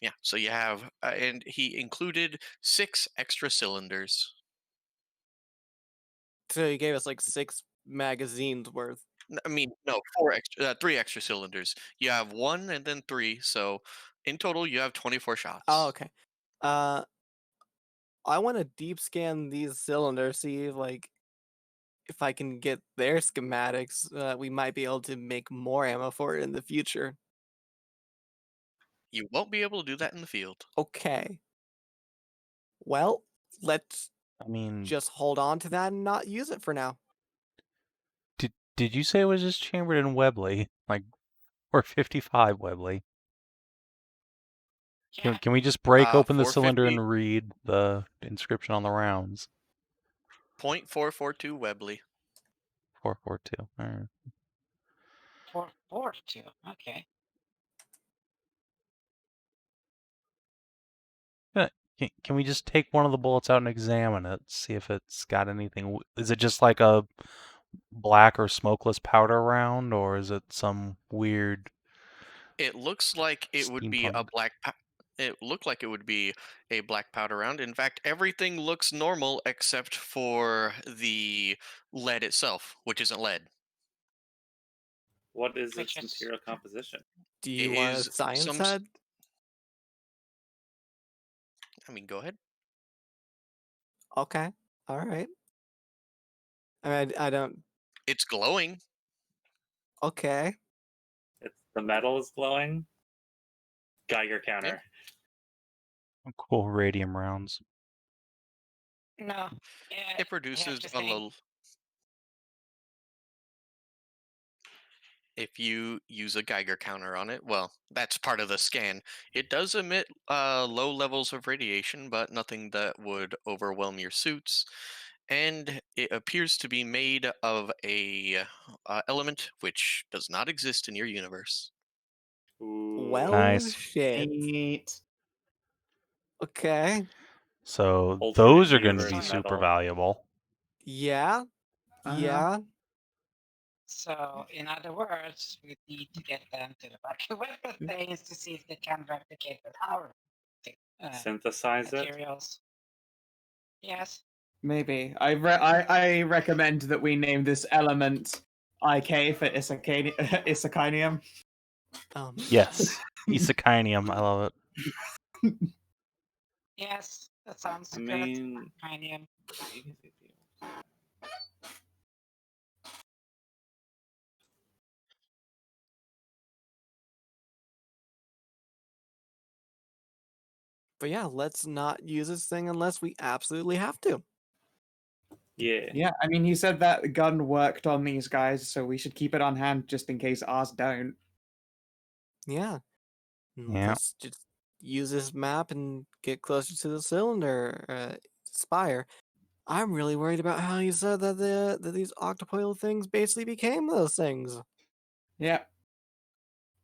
Yeah, so you have, and he included 6 extra cylinders. So he gave us like 6 magazines worth. I mean, no, 4 extra, 3 extra cylinders. You have 1 and then 3, so in total you have 24 shots. Oh, okay. I want to deep scan these cylinders, see if I can get their schematics. We might be able to make more ammo for it in the future. You won't be able to do that in the field. Okay. Well, let's I mean, just hold on to that and not use it for now. did you say it was just chambered in Webley? Like, or 55 Webley? Yeah. Can we just break open the cylinder 450. and read the inscription on the rounds? 0.442 Webley. 442. All right. 442. Okay. Can we just take one of the bullets out and examine it, see if it's got anything? Is it just like a black or smokeless powder round, or is it some weird? It looks like it would be a Steampunk. black. It looked like it would be a black powder round. In fact, everything looks normal except for the lead itself, which isn't lead. What is Which its is- material composition? Do you It want a is science some. head? I mean, go ahead. Okay. All right. I mean, I don't. It's glowing. Okay. The metal is glowing. Geiger counter. Cool radium rounds. No. Yeah, It produces a low. If you use a Geiger counter on it, well, that's part of the scan. It does emit low levels of radiation, but nothing that would overwhelm your suits. And it appears to be made of a element which does not exist in your universe. Ooh. Well, Nice. shit. Neat. Okay. So Alternate those are going to be universe super metal. valuable. Yeah. Yeah. So, in other words, we need to get them to the back of weapon things to see if they can replicate the power Synthesize it. materials. Yes. Maybe. I recommend that we name this element IK for Isakinium. Yes. Isekinium. I love it. Yes, that sounds I good. mean, Cranium. But yeah, let's not use this thing unless we absolutely have to. yeah. Yeah, I mean, he said that gun worked on these guys, so we should keep it on hand just in case ours don't. Yeah. Yeah. Let's just use this map and get closer to the cylinder spire. I'm really worried about how you said that that these octopoidal things basically became those things. Yeah.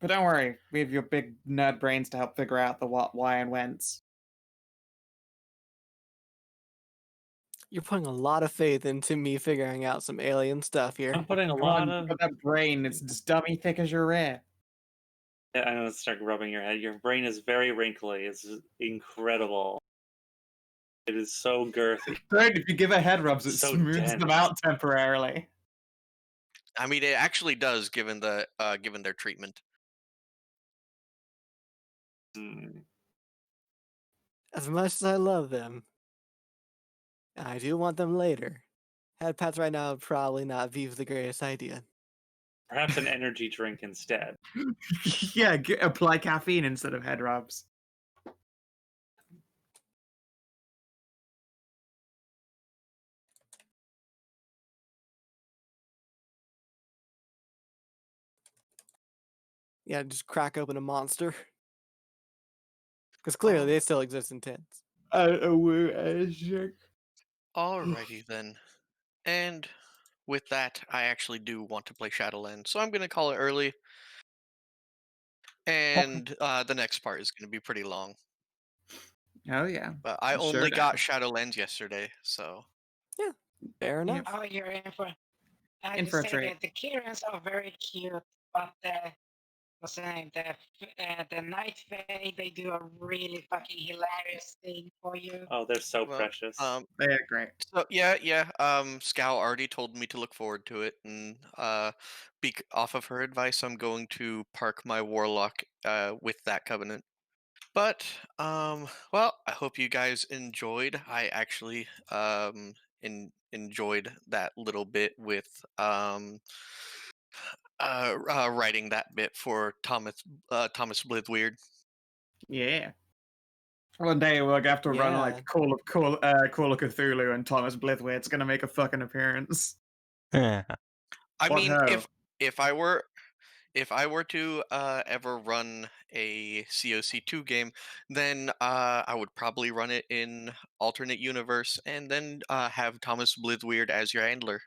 But don't worry, we have your big nerd brains to help figure out the what, why, and whence. You're putting a lot of faith into me figuring out some alien stuff here. I'm putting a Come lot on, of. got that brain, it's just dummy thick as your rear. Yeah, I know, start rubbing your head. Your brain is very wrinkly. It's incredible. It is so girthy. Great, if you give it head rubs, it So smooths them dense. out temporarily. I mean, it actually does, given the given their treatment. Mm. As much as I love them, I do want them later. Head pats right now would probably not be the greatest idea. Perhaps an energy drink instead. Yeah, apply caffeine instead of head rubs. Yeah, just crack open a monster. Because clearly they still exist in tents. Alrighty then. And with that, I actually do want to play Shadowlands, so I'm going to call it early. And the next part is going to be pretty long. Oh yeah. But I Sure only got does. Shadowlands yesterday, so. Yeah, fair enough. Oh, you're in for. I In just for a say treat. that the Kirans are very cute, but what's the name? The Night Fae, they do a really fucking hilarious thing for you. Oh, they're so Well, precious. They're great. So yeah. Scout already told me to look forward to it, and off of her advice, I'm going to park my warlock with that covenant. But well, I hope you guys enjoyed. I actually enjoyed that little bit with writing that bit for Thomas Blithweird. Yeah. One day we're gonna have to run Yeah. like Call of Cthulhu, and Thomas Blitheweird's gonna make a fucking appearance. I What mean, ho? if I were to ever run a COC2 game, then I would probably run it in alternate universe, and then have Thomas Blithweird as your handler.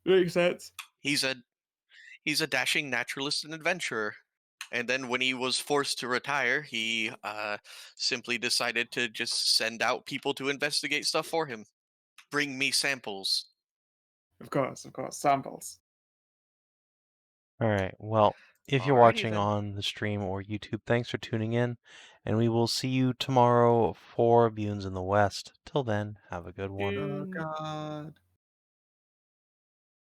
Makes sense. He's a dashing naturalist and adventurer. And then when he was forced to retire, he simply decided to just send out people to investigate stuff for him. Bring me samples. Of course, samples. All right. Well, if you're Alrighty watching then. on the stream or YouTube, thanks for tuning in, and we will see you tomorrow for Bunes in the West. Till then, have a good one. Oh god.